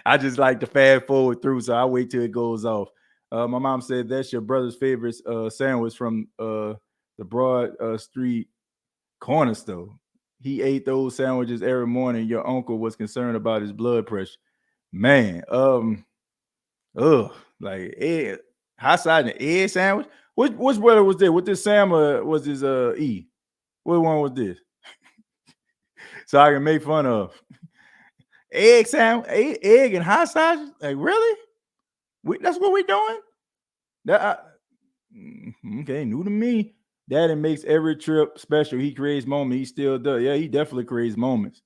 I just like to fast forward through, so I wait till it goes off. My mom said that's your brother's favorite sandwich from the Broad Street corner store. He ate those sandwiches every morning. Your uncle was concerned about his blood pressure. Man, like egg, hot side and egg sandwich. Which brother was this? What this Sam was his E? What one was this? So I can make fun of egg sandwich, egg and hot sausage. Like really? That's what we doing? Okay, new to me. Daddy makes every trip special. He creates moments. He still does. Yeah, he definitely creates moments.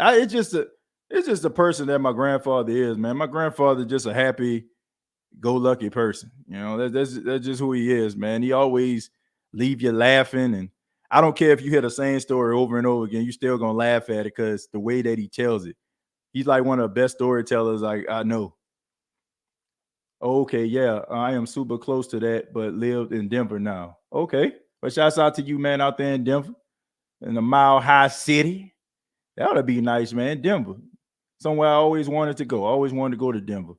It's just a person that my grandfather is, man. My grandfather just a happy-go-lucky person. You know, that's just who he is, man. He always leave you laughing, and I don't care if you hear the same story over and over again. You still gonna laugh at it because the way that he tells it. He's like one of the best storytellers I know. Okay, yeah, I am super close to that, but lived in Denver now. Okay, but shouts out to you, man, out there in Denver, in the Mile High City. That would be nice, man. Denver, somewhere I always wanted to go. I always wanted to go to Denver.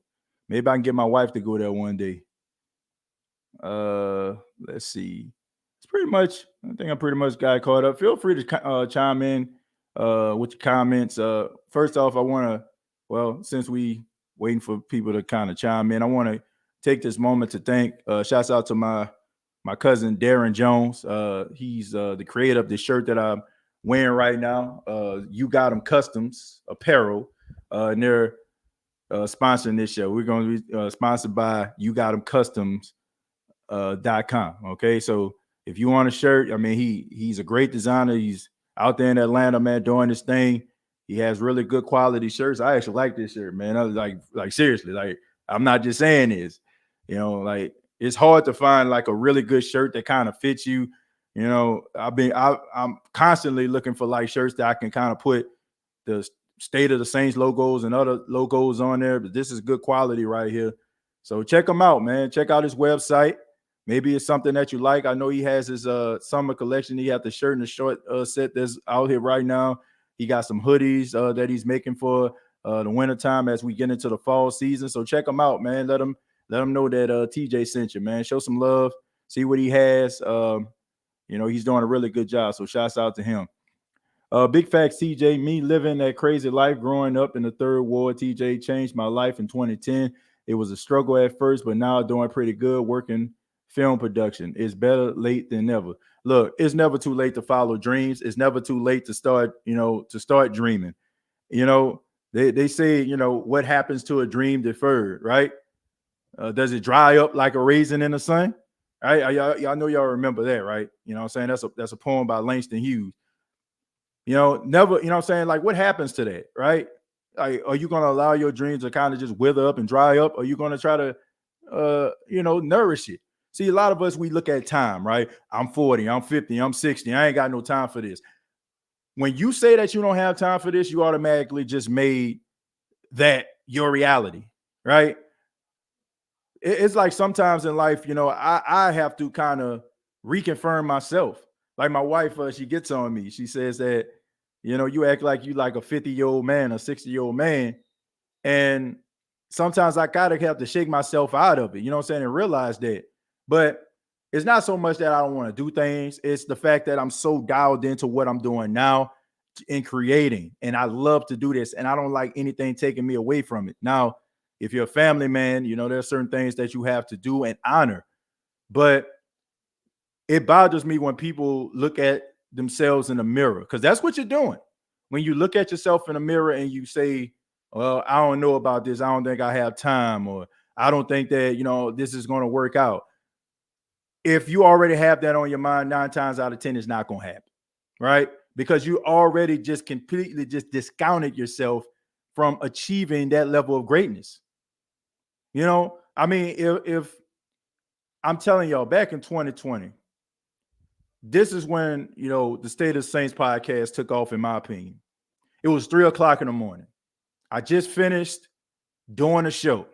Maybe I can get my wife to go there one day. Let's see. It's pretty much. I think I pretty much got caught up. Feel free to chime in with your comments. First off, I want to. Well, since we waiting for people to kind of chime in, I want to take this moment to thank. Shouts out to my cousin Darren Jones. He's the creator of the shirt that I'm wearing right now. You Got 'em Customs Apparel, and they're sponsoring this show. We're going to be sponsored by You Got 'em Customs .com. Okay, so if you want a shirt, I mean, he's a great designer. He's out there in Atlanta, man, doing this thing. He has really good quality shirts. I actually like this shirt, man. I was like seriously, like I'm not just saying this. Like it's hard to find like a really good shirt that kind of fits you. I'm constantly looking for like shirts that I can kind of put the State of the Saints logos and other logos on there, but this is good quality right here. So check him out, man. Check out his website. Maybe it's something that you like. I know he has his summer collection. He got the shirt and the short set that's out here right now. He got some hoodies that he's making for the wintertime as we get into the fall season. So check him out, man. Let him know that TJ sent you, man. Show some love. See what he has. He's doing a really good job. So shouts out to him. Big facts, TJ. Me living that crazy life growing up in the third ward, TJ, changed my life in 2010. It was a struggle at first, but now doing pretty good working film production. It's better late than never. Look, it's never too late to follow dreams. It's never too late to start dreaming. They say, what happens to a dream deferred, right? Does it dry up like a raisin in the sun? Right? Y'all know y'all remember that, right? You know what I'm saying? That's a poem by Langston Hughes. Never, you know what I'm saying? Like, what happens to that, right? Like, are you going to allow your dreams to kind of just wither up and dry up? Or are you going to try to, nourish it? See, a lot of us, we look at time, right? I'm 40, I'm 50, I'm 60. I ain't got no time for this. When you say that you don't have time for this, you automatically just made that your reality, right? It's like sometimes in life, I have to kind of reconfirm myself. Like my wife, she gets on me. She says that, you act like you like a 50-year-old man, a 60-year-old man. And sometimes I gotta have to shake myself out of it, you know what I'm saying, and realize that. But it's not so much that I don't want to do things. It's the fact that I'm so dialed into what I'm doing now in creating. And I love to do this. And I don't like anything taking me away from it. Now, if you're a family man, there are certain things that you have to do and honor. But it bothers me when people look at themselves in the mirror, because that's what you're doing. When you look at yourself in the mirror and you say, well, I don't know about this. I don't think I have time, or I don't think that, this is going to work out. If you already have that on your mind, 9 times out of 10, it's not going to happen, right? Because you already just completely just discounted yourself from achieving that level of greatness. I mean, if I'm telling y'all, back in 2020, this is when, the State of the Saints podcast took off, in my opinion. It was 3:00 in the morning. I just finished doing a show,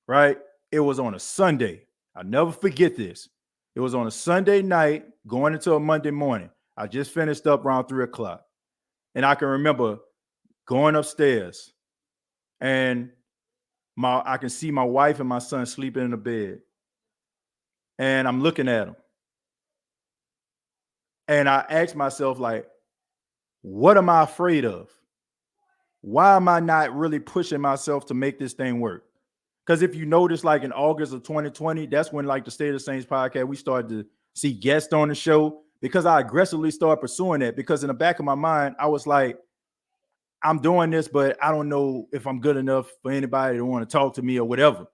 right? It was on a Sunday. I'll never forget this. It was on a Sunday night going into a Monday morning. I just finished up around 3:00. And I can remember going upstairs and I can see my wife and my son sleeping in the bed. And I'm looking at them. And I asked myself, like, what am I afraid of? Why am I not really pushing myself to make this thing work? Because if you notice, like in August of 2020, that's when like the State of the Saints podcast, we started to see guests on the show, because I aggressively started pursuing that, because in the back of my mind, I was like, I'm doing this, but I don't know if I'm good enough for anybody to want to talk to me or whatever.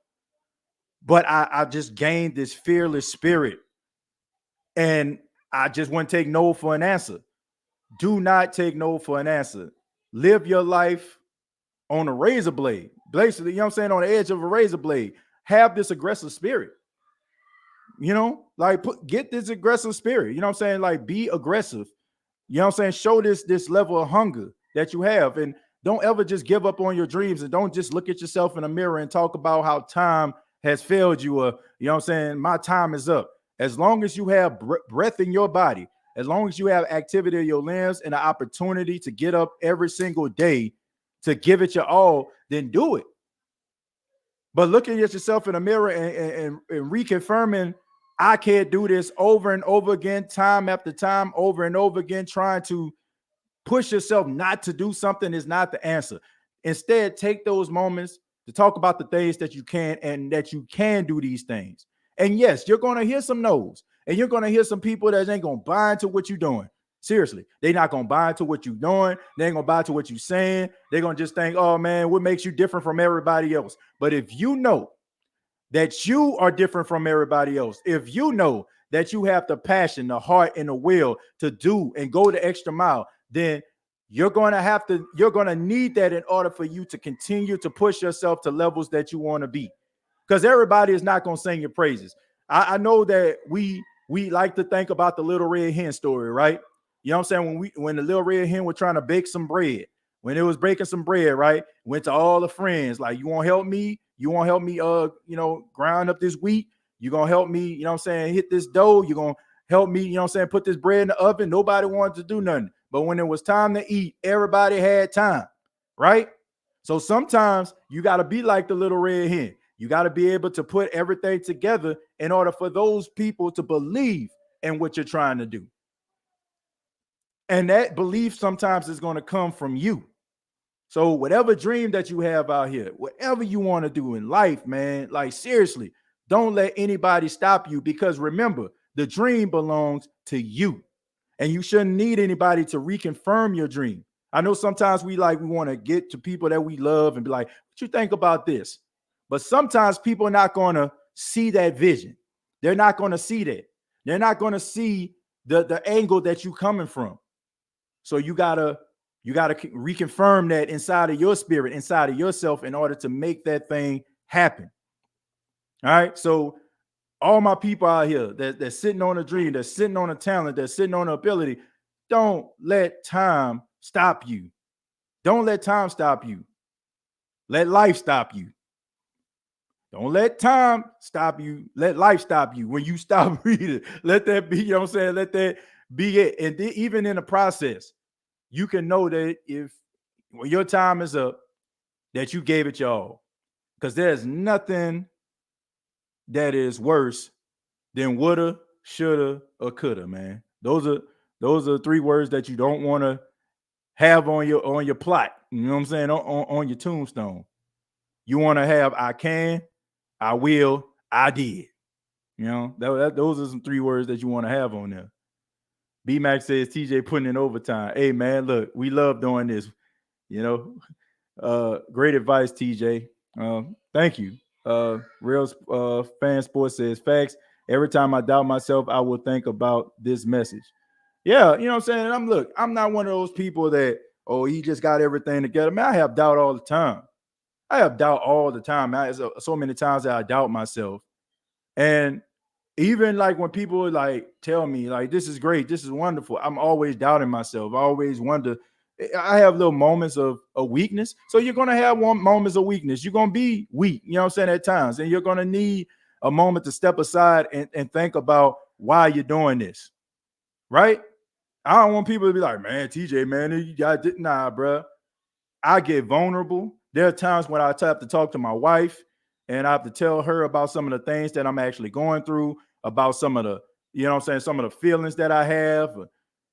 But I just gained this fearless spirit, and I just wouldn't take no for an answer. Do not take no for an answer. Live your life on a razor blade. Basically, on the edge of a razor blade. Have this aggressive spirit. Get this aggressive spirit. Like, be aggressive. Show this level of hunger that you have. And don't ever just give up on your dreams, and don't just look at yourself in the mirror and talk about how time has failed you, or, my time is up. As long as you have breath in your body, as long as you have activity of your limbs and the opportunity to get up every single day to give it your all, then do it. But looking at yourself in the mirror and reconfirming, I can't do this over and over again, time after time, over and over again, trying to push yourself not to do something is not the answer. Instead, take those moments to talk about the things that you can, and that you can do these things. And yes, you're going to hear some no's, and you're going to hear some people that ain't going to buy into what you're doing. Seriously, they're not going to buy into what you're doing. They ain't going to buy into what you're saying. They're going to just think, oh man, what makes you different from everybody else? But if you know that you are different from everybody else, if you know that you have the passion, the heart, and the will to do and go the extra mile, then you're going to need that in order for you to continue to push yourself to levels that you want to be. Because everybody is not going to sing your praises. I know that we like to think about the little red hen story, right? You know what I'm saying? When the little red hen was trying to bake some bread, when it was breaking some bread, right? Went to all the friends, like, you want to help me? You want to help me, grind up this wheat? You going to help me, you know what I'm saying, hit this dough? You going to help me, you know what I'm saying, put this bread in the oven? Nobody wanted to do nothing. But when it was time to eat, everybody had time, right? So sometimes you got to be like the little red hen. You got to be able to put everything together in order for those people to believe in what you're trying to do. And that belief sometimes is going to come from you. So whatever dream that you have out here, whatever you want to do in life, man, like, seriously, don't let anybody stop you, because remember, the dream belongs to you, and you shouldn't need anybody to reconfirm your dream. I know sometimes we want to get to people that we love and be like, what you think about this? But sometimes people are not going to see that vision. They're not going to see that. They're not going to see the angle that you're coming from. So you gotta reconfirm that inside of your spirit, inside of yourself, in order to make that thing happen. All right. So all my people out here that's sitting on a dream, that's sitting on a talent, that's sitting on an ability, don't let time stop you. Don't let time stop you. Let life stop you. Don't let time stop you. Let life stop you. When you stop reading, let that be, you know what I'm saying? Let that be it. And even in the process, you can know that when your time is up, that you gave it your all. Because there's nothing that is worse than woulda, shoulda, or coulda, man. Those are 3 words that you don't want to have on your plot. You know what I'm saying? On your tombstone. You want to have I can, I will, I did. You know, those are some 3 words that you want to have on there. B-Max says TJ putting in overtime. Hey, man, look, we love doing this. You know, great advice, TJ. Thank you. Real Fan Sports says, facts. Every time I doubt myself, I will think about this message. Yeah, you know what I'm saying? I'm not one of those people that, he just got everything together. Man, I have doubt all the time. Man, so many times that I doubt myself. And even like when people like tell me like, this is great, this is wonderful, I'm always doubting myself. I always wonder. I have little moments of weakness. So you're going to have moments of weakness. You're going to be weak, you know what I'm saying, at times. And you're going to need a moment to step aside and think about why you're doing this, right? I don't want people to be like, man, TJ, man, you got it. Nah, bro. I get vulnerable. There are times when I have to talk to my wife and I have to tell her about some of the things that I'm actually going through, about some of the, you know what I'm saying, some of the feelings that I have.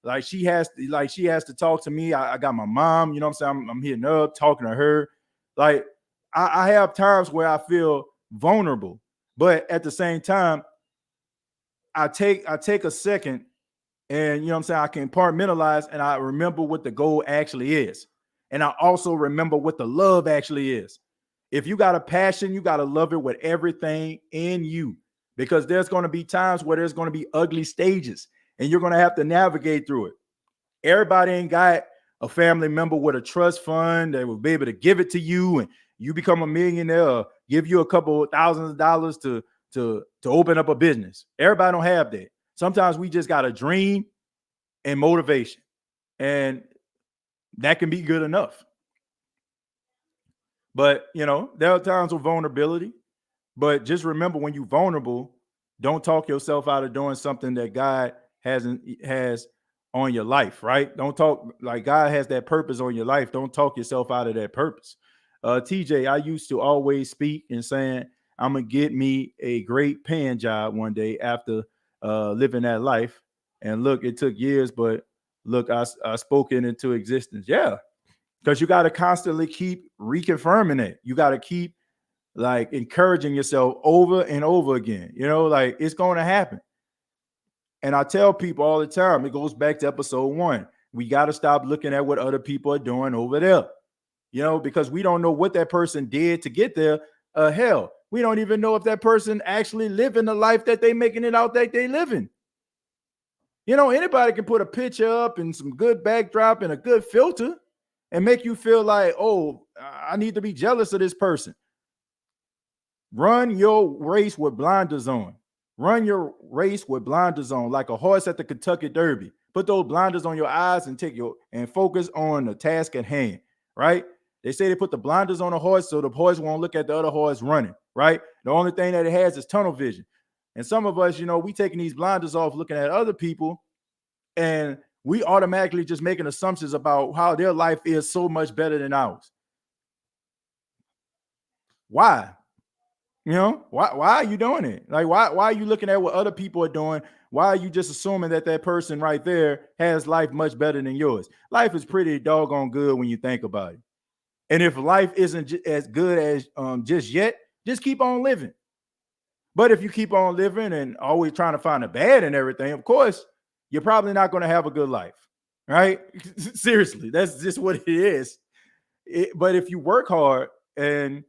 Like she has to talk to me. I got my mom, you know what I'm saying? I'm hitting up, talking to her. Like I have times where I feel vulnerable, but at the same time, I take a second and, you know what I'm saying, I can compartmentalize and I remember what the goal actually is. And I also remember what the love actually is. If you got a passion, you got to love it with everything in you, because there's going to be times where there's going to be ugly stages and you're going to have to navigate through it. Everybody ain't got a family member with a trust fund that will be able to give it to you and you become a millionaire or give you a couple thousands of dollars to open up a business. Everybody don't have that. Sometimes we just got a dream and motivation, and that can be good enough. But, you know, there are times of vulnerability, but just remember, when you're vulnerable, don't talk yourself out of doing something that God has on your life, right? Don't talk, like, God has that purpose on your life. Don't talk yourself out of that purpose. TJ, I used to always speak and saying, I'm going to get me a great paying job one day after living that life. And look, it took years, but look, I spoke it into existence. Yeah, because you got to constantly keep reconfirming it. You got to keep like encouraging yourself over and over again. You know, like, it's going to happen. And I tell people all the time, it goes back to episode 1. We got to stop looking at what other people are doing over there, you know, because we don't know what that person did to get there. Hell, we don't even know if that person actually living the life that they making it out that they living. You know, anybody can put a picture up and some good backdrop and a good filter and make you feel like, oh, I need to be jealous of this person. Run your race with blinders on. Run your race with blinders on, like a horse at the Kentucky Derby. Put those blinders on your eyes and focus on the task at hand, right? They say they put the blinders on a horse so the horse won't look at the other horse running, right? The only thing that it has is tunnel vision. And some of us, you know, we taking these blinders off looking at other people, and we automatically just making assumptions about how their life is so much better than ours. Why? You know, why are you doing it? Like, why are you looking at what other people are doing? Why are you just assuming that that person right there has life much better than yours? Life is pretty doggone good when you think about it. And if life isn't as good as just yet, just keep on living. But if you keep on living and always trying to find the bad in everything, of course, you're probably not going to have a good life, right? Seriously, that's just what it is. But if you work hard and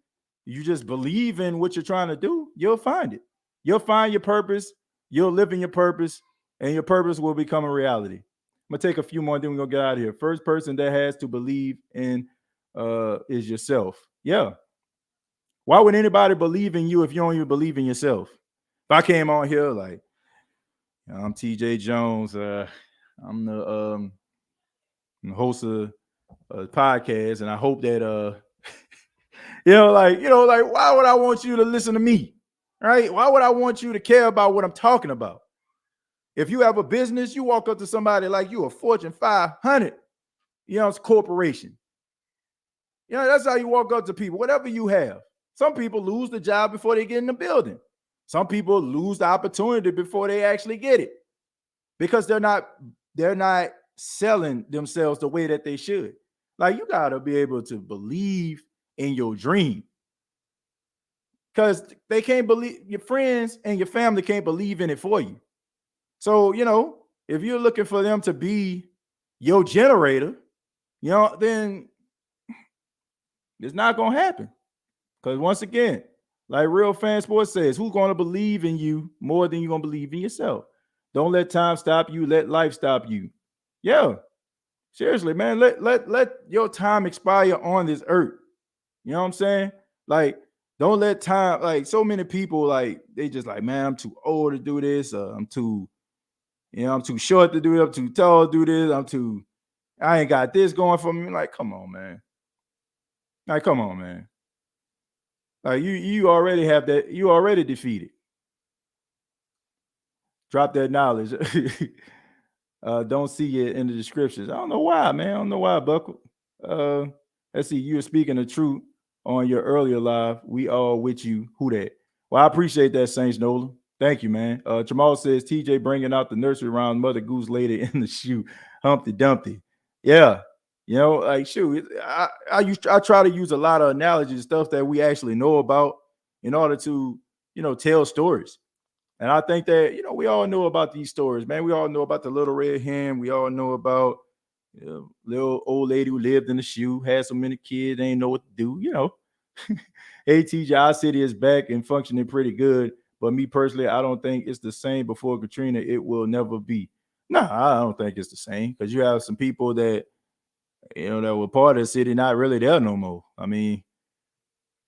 you just believe in what you're trying to do, you'll find it. You'll find your purpose. You'll live in your purpose, and your purpose will become a reality. I'm gonna take a few more, then we're gonna get out of here. First person that has to believe in is yourself. Yeah. Why would anybody believe in you if you don't even believe in yourself? If I came on here like, I'm TJ Jones, I'm the host of a podcast, and I hope that why would I want you to listen to me? Right? Why would I want you to care about what I'm talking about? If you have a business, you walk up to somebody like you, a Fortune 500, it's a corporation. That's how you walk up to people, whatever you have. Some people lose the job before they get in the building. Some people lose the opportunity before they actually get it because they're not selling themselves the way that they should. Like, you got to be able to believe in your dream, because they can't believe, your friends and your family can't believe in it for you. So, if you're looking for them to be your generator, then it's not going to happen. Because once again, like Real Fan Sports says, who's going to believe in you more than you're going to believe in yourself? Don't let time stop you. Let life stop you. Yeah. Seriously, man, let your time expire on this earth. You know what I'm saying? Like, don't let time, like, so many people, like, they just like, man, I'm too old to do this. I'm too short to do it. I'm too tall to do this. I ain't got this going for me. Like, come on, man. Like, come on, man. Like, you already have that. You already defeated. Drop that knowledge. Don't see it in the descriptions. I don't know why, man. I don't know why, Buckle. Let's see. You were speaking the truth on your earlier live. We all with you. Who that? Well, I appreciate that, Saints Nola. Thank you, man. Jamal says TJ bringing out the nursery rhyme, Mother Goose lady in the shoe, Humpty Dumpty. Yeah, like, shoot. I try to use a lot of analogies, stuff that we actually know about, in order to tell stories. And I think that, we all know about these stories, man. We all know about the little red hen. We all know about little old lady who lived in the shoe, had so many kids, ain't know what to do, Hey, TJ, our city is back and functioning pretty good. But me personally, I don't think it's the same before Katrina. It will never be. No, I don't think it's the same, because you have some people that, that were part of the city, not really there no more. I mean,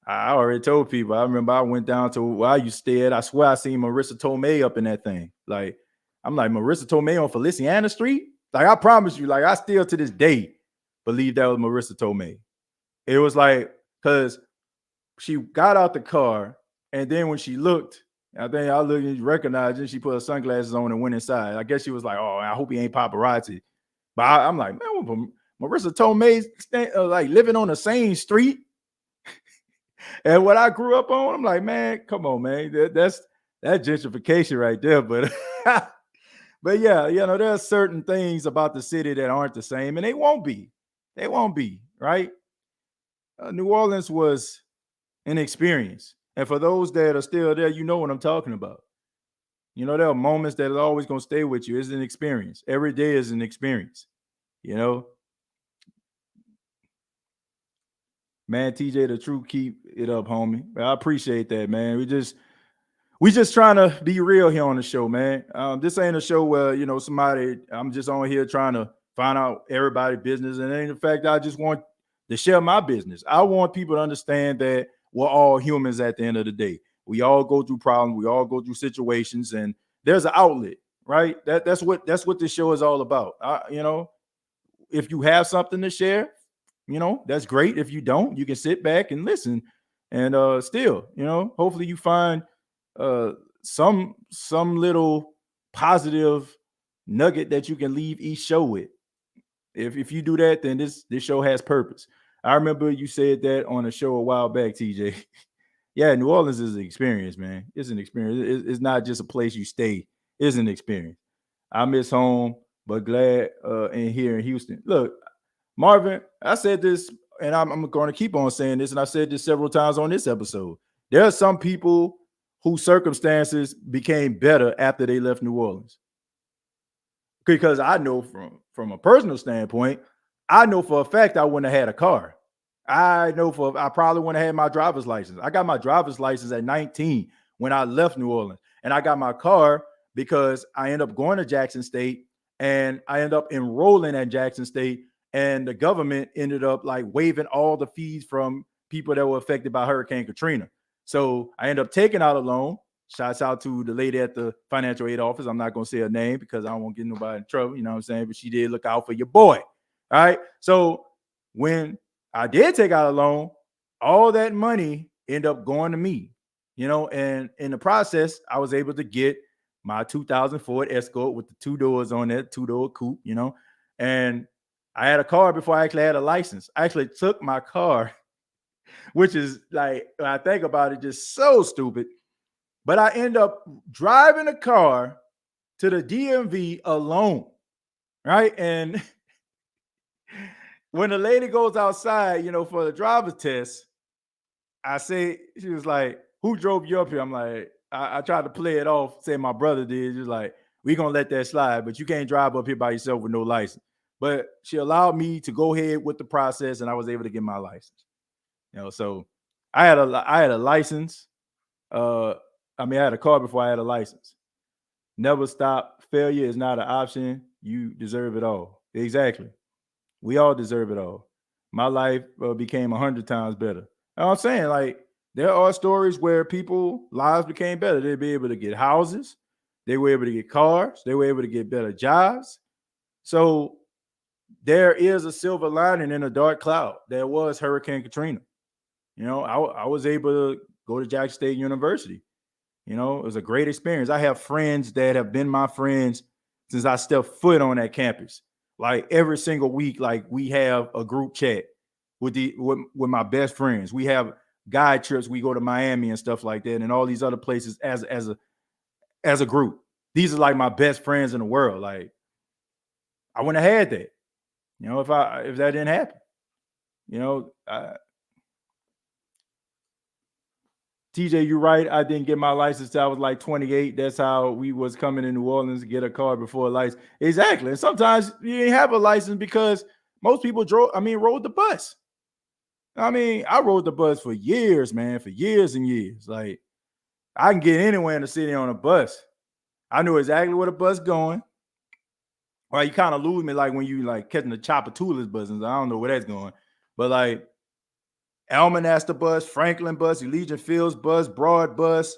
I already told people. I remember I went down to where I used to stay at. I swear I seen Marissa Tomei up in that thing. Like, I'm like, Marissa Tomei on Feliciana Street? Like, I promise you, like, I still to this day believe that was Marissa Tomei. It was like, because she got out the car, and then when she looked, I think I looked and recognized it. She put her sunglasses on and went inside. I guess she was like, oh, I hope he ain't paparazzi. But I'm like, man, Marissa Tomei like living on the same street. And what I grew up on, I'm like, man, come on, man. That's gentrification right there. But but yeah, there are certain things about the city that aren't the same, and they won't be. They won't be, right? New Orleans was an experience. And for those that are still there, you know what I'm talking about. There are moments that are always going to stay with you. It's an experience. Every day is an experience, Man, TJ, the truth, keep it up, homie. I appreciate that, man. We just trying to be real here on the show, man. This ain't a show where I'm just on here trying to find out everybody's business, and in fact, I just want to share my business. I want people to understand that we're all humans at the end of the day. We all go through problems, we all go through situations, and there's an outlet, right? That's what this show is all about. If you have something to share, that's great. If you don't, you can sit back and listen, and still, hopefully you find some little positive nugget that you can leave each show with. If you do that, then this show has purpose. I remember you said that on a show a while back, TJ. Yeah, New Orleans is an experience, man. It's an experience. It's not just a place you stay. It's an experience. I miss home, but glad in here in Houston. Look, Marvin, I said this, and I'm going to keep on saying this, and I said this several times on this episode. There are some people whose circumstances became better after they left New Orleans. Because I know from a personal standpoint, I know for a fact I wouldn't have had a car. I probably wouldn't have had my driver's license. I got my driver's license at 19 when I left New Orleans. And I got my car because I ended up going to Jackson State, and I ended up enrolling at Jackson State, and the government ended up like waiving all the fees from people that were affected by Hurricane Katrina. So I ended up taking out a loan. Shouts out to the lady at the financial aid office. I'm not going to say her name because I don't want to get nobody in trouble. You know what I'm saying? But she did look out for your boy. All right. So when I did take out a loan, all that money ended up going to me, and in the process, I was able to get my 2000 Ford Escort with the 2 doors on it, 2-door coupe, and I had a car before I actually had a license. I actually took my car, which is like, when I think about it, just so stupid. But I end up driving a car to the DMV alone, right? And when the lady goes outside, for the driver's test, she was like, "Who drove you up here?" I'm like, I tried to play it off, saying my brother did. She's like, "We're going to let that slide, but you can't drive up here by yourself with no license." But she allowed me to go ahead with the process, and I was able to get my license. So I had a license. I had a car before I had a license. Never stop. Failure is not an option. You deserve it all. Exactly. We all deserve it all. My life became 100 times better. You know what I'm saying? Like, there are stories where people lives became better. They'd be able to get houses. They were able to get cars. They were able to get better jobs. So there is a silver lining in a dark cloud. There was Hurricane Katrina. I was able to go to Jackson State University. It was a great experience. I have friends that have been my friends since I stepped foot on that campus. Like every single week, like we have a group chat with my best friends. We have guide trips. We go to Miami and stuff like that, and all these other places as a group. These are like my best friends in the world. Like, I wouldn't have had that, if that didn't happen. TJ, you're right. I didn't get my license till I was like 28. That's how we was coming in New Orleans to get a car before a license. Exactly. And sometimes you didn't have a license because most people rode the bus. I rode the bus for years, man, for years and years. Like, I can get anywhere in the city on a bus. I knew exactly where the bus going. Well, you kind of lose me like when you like catching the Chopper Toolers buses. I don't know where that's going. But like, Almanaster bus, Franklin bus, Elysian Fields bus, Broad bus.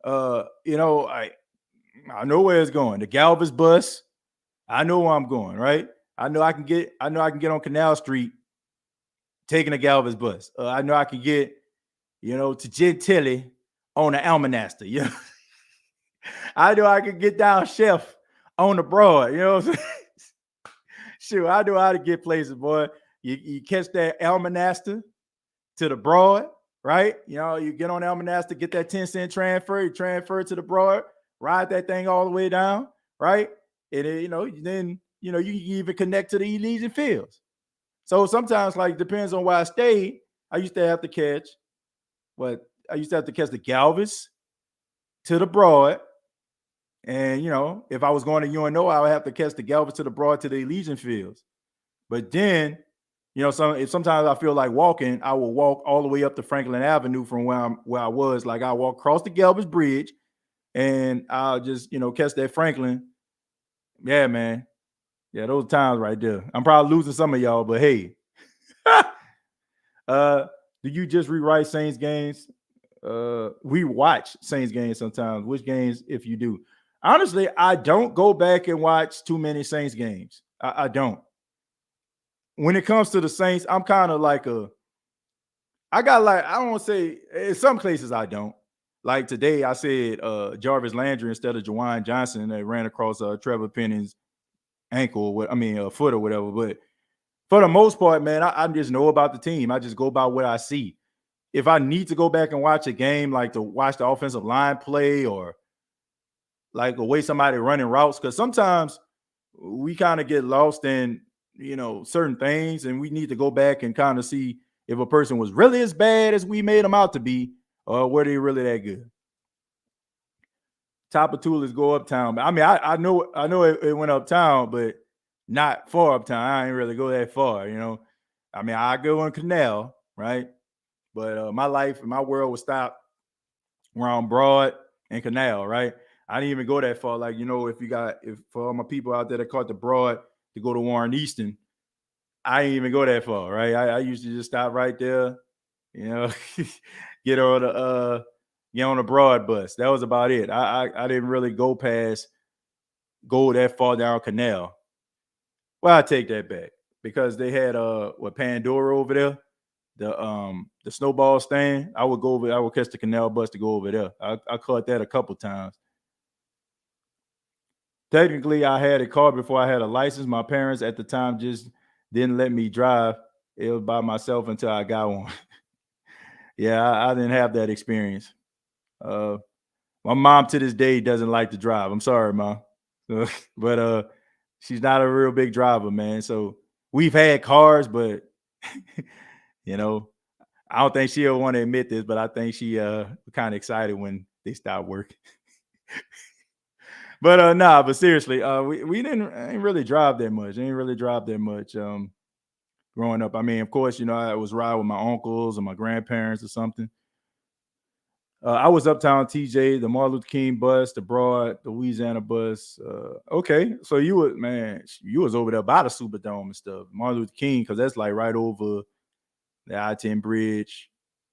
I know where it's going. The Galvez bus, I know where I'm going, right? I know I can get on Canal Street taking a Galvez bus. I know I can get, to Gentilly on the Almanaster. I know I can get down Chef on the Broad. You know what I'm saying? Sure, I know how to get places, boy. You catch that Almanaster to the Broad, right? You get on Almanaster, get that 10-cent transfer, you transfer to the Broad, ride that thing all the way down, right? And then you can even connect to the Elysian Fields. So sometimes, like, depends on where I stayed. I used to have to catch the Galvez to the Broad. And if I was going to UNO, I would have to catch the Galvez to the Broad to the Elysian Fields. But then, You know, sometimes I feel like walking, I will walk all the way up to Franklin Avenue from where I was. Like I walk across the Galvez Bridge and I'll just, catch that Franklin. Yeah, man. Yeah, those times right there. I'm probably losing some of y'all, but hey. Do you just rewrite Saints games? We watch Saints games sometimes. Which games, if you do? Honestly, I don't go back and watch too many Saints games. I don't. When it comes to the Saints, I'm kind of like I don't want to say in some places I don't. Like today, I said Jarvis Landry instead of Jawan Johnson that ran across Trevor Penning's ankle, foot or whatever. But for the most part, man, I just know about the team. I just go by what I see. If I need to go back and watch a game, like to watch the offensive line play or like the way somebody running routes, because sometimes we kind of get lost in, certain things, and we need to go back and kind of see if a person was really as bad as we made them out to be, or were they really that good. Top of two is go uptown. I mean, I know it went uptown, but not far uptown. I ain't really go that far, I mean, I go in Canal, right? But my life and my world was stopped around Broad and Canal, right? I didn't even go that far. Like, if for all my people out there that caught the Broad to go to Warren Easton, I didn't even go that far, right? I used to just stop right there, get on the Broad bus. That was about it. I didn't really go that far down Canal. Well, I take that back because they had Pandora over there. The snowball stand, I would catch the Canal bus to go over there. I caught that a couple times. Technically, I had a car before I had a license. My parents at the time just didn't let me drive. It was by myself until I got one. Yeah, I didn't have that experience. My mom to this day doesn't like to drive. I'm sorry, Mom. But she's not a real big driver, man. So we've had cars, but I don't think she'll want to admit this, but I think she kind of excited when they stopped working. But but seriously, we ain't really drive that much. Growing up. I mean, of course, I was riding with my uncles or my grandparents or something. I was uptown TJ, the Martin Luther King bus, the Broad, the Louisiana bus. Okay, so you was over there by the Superdome and stuff, Martin Luther King, because that's like right over the I-10 bridge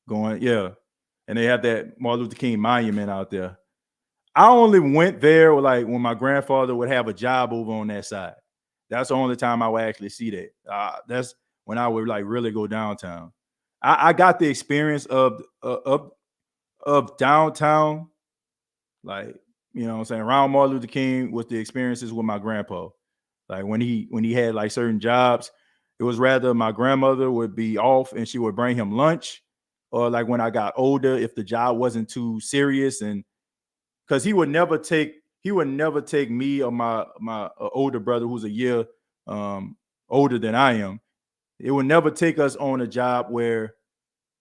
going, yeah. And they have that Martin Luther King monument out there. I only went there like when my grandfather would have a job over on that side. That's the only time I would actually see that. That's when I would like really go downtown. I got the experience of downtown, like, what I'm saying, around Martin Luther King with the experiences with my grandpa. Like when he had like certain jobs, it was rather my grandmother would be off and she would bring him lunch, or like when I got older, if the job wasn't too serious, and because he would never take me or my older brother who's a year older than I am. It would never take us on a job where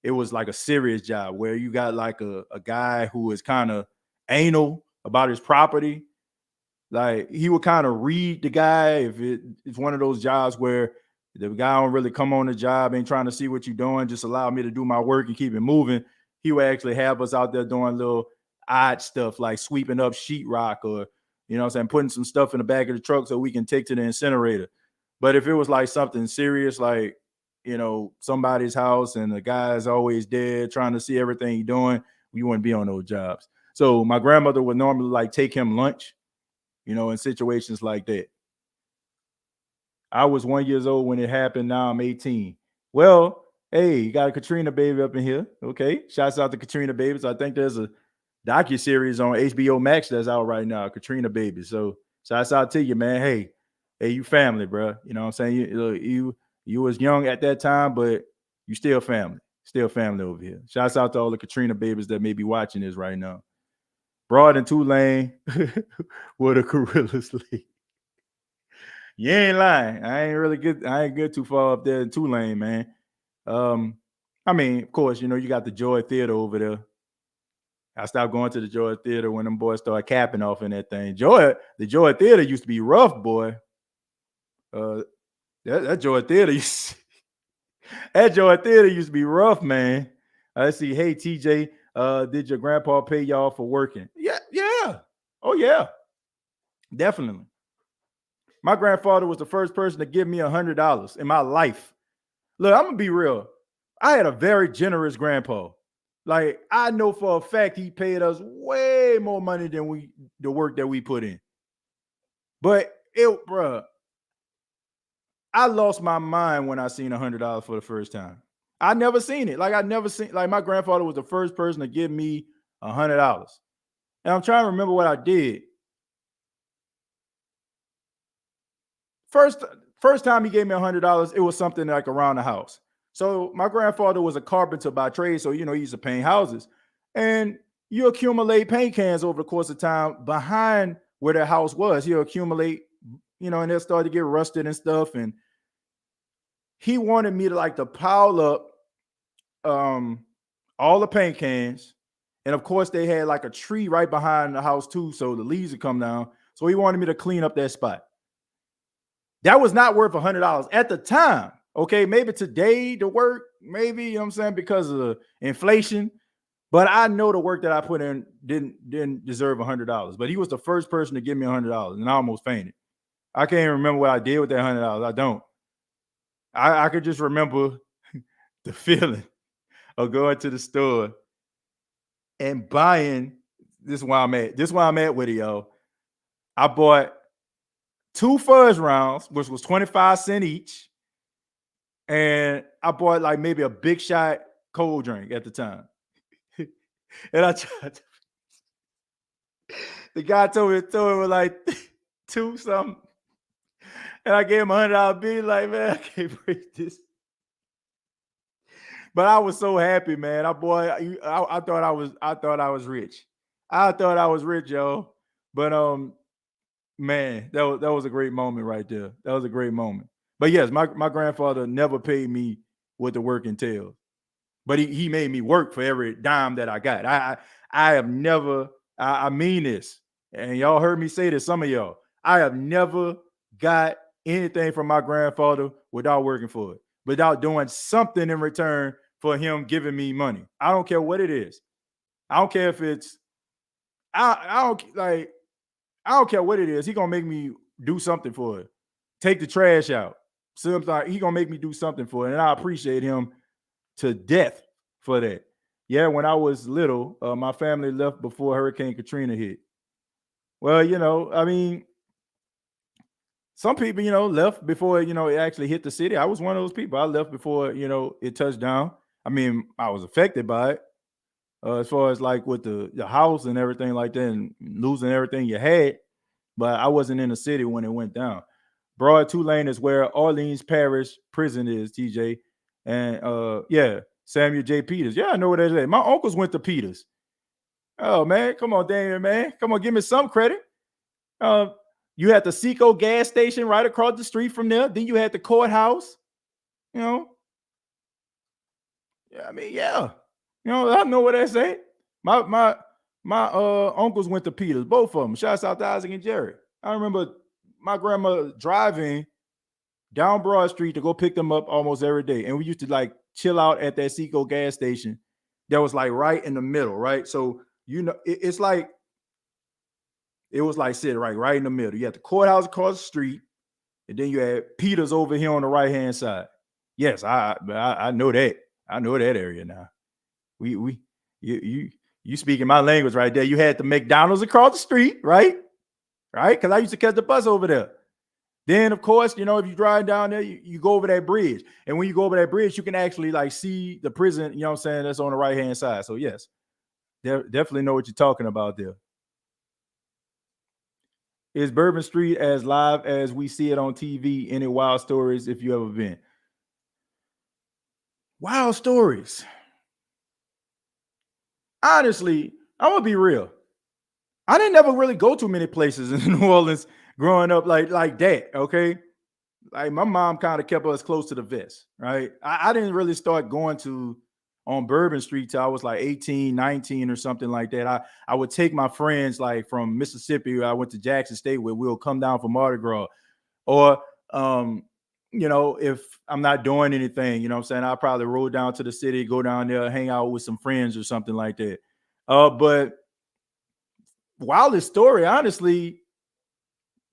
it was like a serious job where you got like a guy who is kind of anal about his property. Like he would kind of read the guy if it's one of those jobs where the guy don't really come on the job, ain't trying to see what you're doing, just allow me to do my work and keep it moving. He would actually have us out there doing little odd stuff like sweeping up sheetrock or, putting some stuff in the back of the truck so we can take to the incinerator. But if it was like something serious, like, somebody's house and the guy's always dead trying to see everything you're doing, we wouldn't be on those jobs. So my grandmother would normally like take him lunch, in situations like that. I was 1 year old when it happened. Now I'm 18. Well, hey, you got a Katrina baby up in here. Okay. Shouts out to Katrina babies. I think there's a docuseries on HBO Max that's out right now, Katrina baby. So shouts out to you, man. Hey, you family, bro. You know what I'm saying? You was young at that time, but you still family. Still family over here. Shouts out to all the Katrina babies that may be watching this right now. Broad and Tulane were the Gorillas League. You ain't lying. I ain't good too far up there in Tulane, man. I mean, of course, you got the Joy Theater over there. I stopped going to the Joy Theater when them boys started capping off in that thing. The Joy Theater used to be rough, boy. That Joy Theater, That Joy Theater used to be rough, man. Let's see. Hey, TJ, did your grandpa pay y'all for working? Yeah. Oh, yeah. Definitely. My grandfather was the first person to give me $100 in my life. Look, I'm gonna be real. I had a very generous grandpa. Like, I know for a fact he paid us way more money than the work that we put in. But bruh, I lost my mind when I seen $100 for the first time. I never seen it. Like, my grandfather was the first person to give me $100. And I'm trying to remember what I did. First time he gave me $100, it was something like around the house. So my grandfather was a carpenter by trade, so he used to paint houses. And you accumulate paint cans over the course of time behind where their house was. He'll accumulate, and they'll start to get rusted and stuff. And he wanted me to pile up all the paint cans. And of course, they had like a tree right behind the house too, so the leaves would come down. So he wanted me to clean up that spot. That was not worth $100 at the time. Okay, maybe today the work, maybe, you know what I'm saying, because of inflation. But I know the work that I put in didn't deserve $100. But he was the first person to give me $100, and I almost fainted. I can't even remember what I did with that $100. I don't. I could just remember the feeling of going to the store and buying. This is why I'm at. This is why I'm at with it, yo. I bought 2 fudge rounds, which was 25 cents each. And I bought like maybe a big shot cold drink at the time. And I tried the guy told me it was like 2 something. And I gave him $100 bill, like, man, I can't break this. But I was so happy, man. I thought I was rich. I thought I was rich, yo. But man, that was a great moment right there. That was a great moment. But yes, my grandfather never paid me what the work entailed. But he made me work for every dime that I got. I have never, I mean this, and y'all heard me say this, some of y'all, I have never got anything from my grandfather without working for it, without doing something in return for him giving me money. I don't care what it is. I don't care if it's, I don't care what it is. He gonna make me do something for it. Take the trash out. Sometimes he gonna make me do something for it, and I appreciate him to death for that. Yeah, when I was little, my family left before Hurricane Katrina hit. Well, I mean, some people, left before, it actually hit the city. I was one of those people. I left before, it touched down. I mean, I was affected by it. As far as like with the house and everything like that and losing everything you had. But I wasn't in the city when it went down. Broad Tulane is where Orleans Parish Prison is, TJ. And yeah, Samuel J. Peters. Yeah, I know what that is. My uncles went to Peters. Oh, man. Come on, Daniel, man. Come on, give me some credit. You had the Seco gas station right across the street from there. Then you had the courthouse. Yeah, I mean, yeah. I know what they say. My uncles went to Peters, both of them. Shouts out to Isaac and Jerry. I remember my grandma driving down Broad Street to go pick them up almost every day. And we used to like chill out at that Seco gas station that was like right in the middle, right? So, it's like, it was like sitting right in the middle. You had the courthouse across the street, and then you had Peters over here on the right-hand side. Yes, I know that. I know that area now. You speaking my language right there. You had the McDonald's across the street, right? Right? Because I used to catch the bus over there. Then, of course, if you drive down there, you go over that bridge. And when you go over that bridge, you can actually like see the prison, you know what I'm saying, that's on the right-hand side. So yes, definitely know what you're talking about there. Is Bourbon Street as live as we see it on TV? Any wild stories if you ever been? Wild stories. Honestly, I'm gonna be real. I didn't ever really go to many places in New Orleans growing up like that. Okay, like my mom kind of kept us close to the vest, right? I didn't really start going on Bourbon Street till I was like 18, 19 or something like that. I would take my friends like from Mississippi. I went to Jackson State where we'll come down for Mardi Gras, or if I'm not doing anything, you know what I'm saying, I'll probably roll down to the city, go down there, hang out with some friends or something like that. But wildest story, honestly,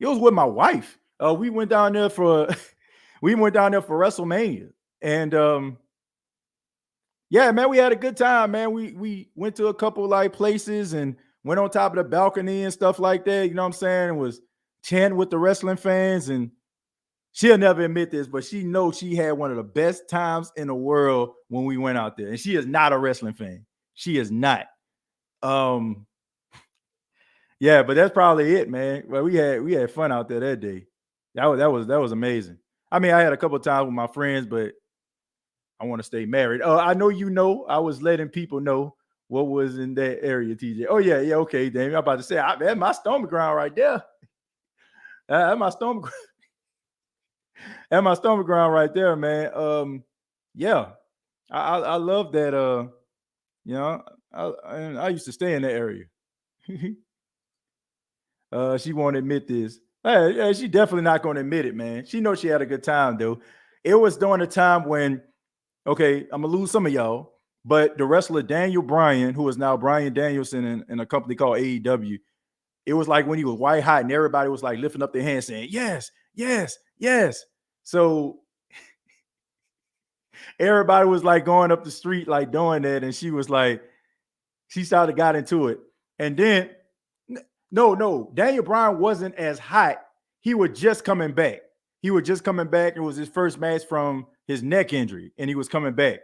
it was with my wife. We went down there for WrestleMania. And yeah, man, we had a good time, man. We went to a couple like places and went on top of the balcony and stuff like that. You know what I'm saying? And was chanting with the wrestling fans. And she'll never admit this, but she knows she had one of the best times in the world when we went out there. And she is not a wrestling fan. She is not. Yeah, but that's probably it, man. Well, we had fun out there that day. That was amazing. I mean, I had a couple of times with my friends, but I want to stay married. I know I was letting people know what was in that area, TJ. Oh, yeah, okay, Damien. I'm about to say, that's my stomping ground right there. That's my stomping ground. That's my stomping ground right there, man. Yeah, I love that. I used to stay in that area. She won't admit this. Hey, she definitely not going to admit it, man. She knows she had a good time, though. It was during a time when, okay, I'm going to lose some of y'all, but the wrestler Daniel Bryan, who is now Bryan Danielson in a company called AEW, it was like when he was white hot and everybody was like lifting up their hands saying, yes, yes, yes. So everybody was like going up the street, like doing that. And she was like, she started got into it. And then, no, Daniel Bryan wasn't as hot. He was just coming back. It was his first match from his neck injury, and he was coming back.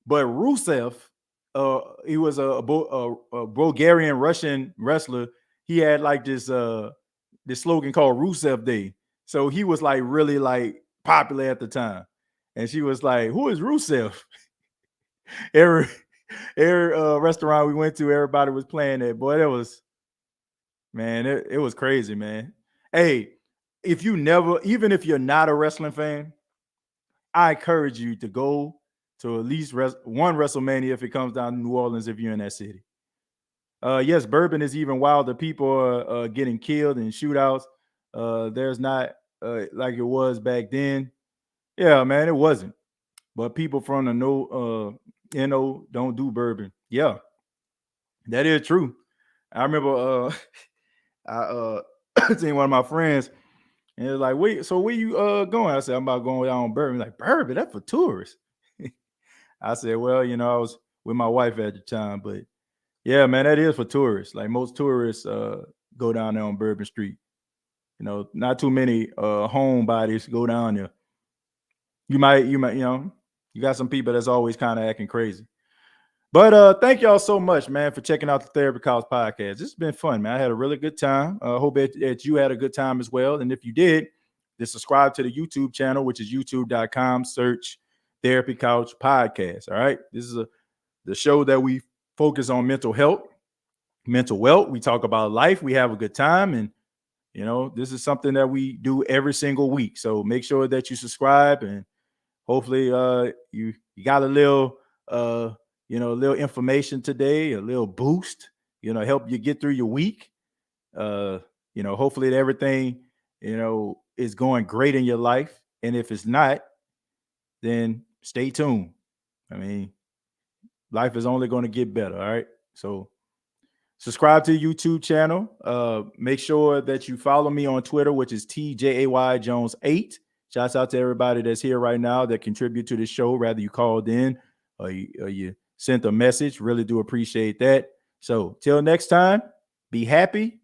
But Rusev, he was a Bulgarian Russian wrestler. He had like this slogan called Rusev Day. So he was like really like popular at the time. And she was like, "Who is Rusev?" every restaurant we went to, everybody was playing that. Boy, that was, man, it was crazy, man. Hey, even if you're not a wrestling fan, I encourage you to go to at least one WrestleMania if it comes down to New Orleans, if you're in that city. Yes, bourbon is even wilder. People are getting killed in shootouts. There's not like it was back then. Yeah, man, it wasn't. But people from the NO don't do bourbon. Yeah, that is true. I remember I seen one of my friends, and it was like, wait, so where you going? I said, I'm about going down on bourbon. Like, bourbon, that's for tourists. I said, well, I was with my wife at the time, but yeah, man, that is for tourists. Like most tourists go down there on Bourbon Street. Not too many homebodies go down there. You might, you got some people that's always kind of acting crazy. But thank y'all so much, man, for checking out the Therapy Couch podcast. This has been fun, man. I had a really good time. I hope that you had a good time as well. And if you did, then subscribe to the YouTube channel, which is youtube.com. Search Therapy Couch podcast. All right. This is the show that we focus on mental health, mental wealth. We talk about life. We have a good time. And, this is something that we do every single week. So make sure that you subscribe, and hopefully you got a little little information today, a little boost, help you get through your week. Hopefully that everything, is going great in your life. And if it's not, then stay tuned. I mean, life is only going to get better. All right. So subscribe to the YouTube channel. Make sure that you follow me on Twitter, which is TJAY Jones 8. Shouts out to everybody that's here right now that contribute to the show, whether you called in or you sent a message. Really do appreciate that. So till next time, be happy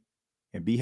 and be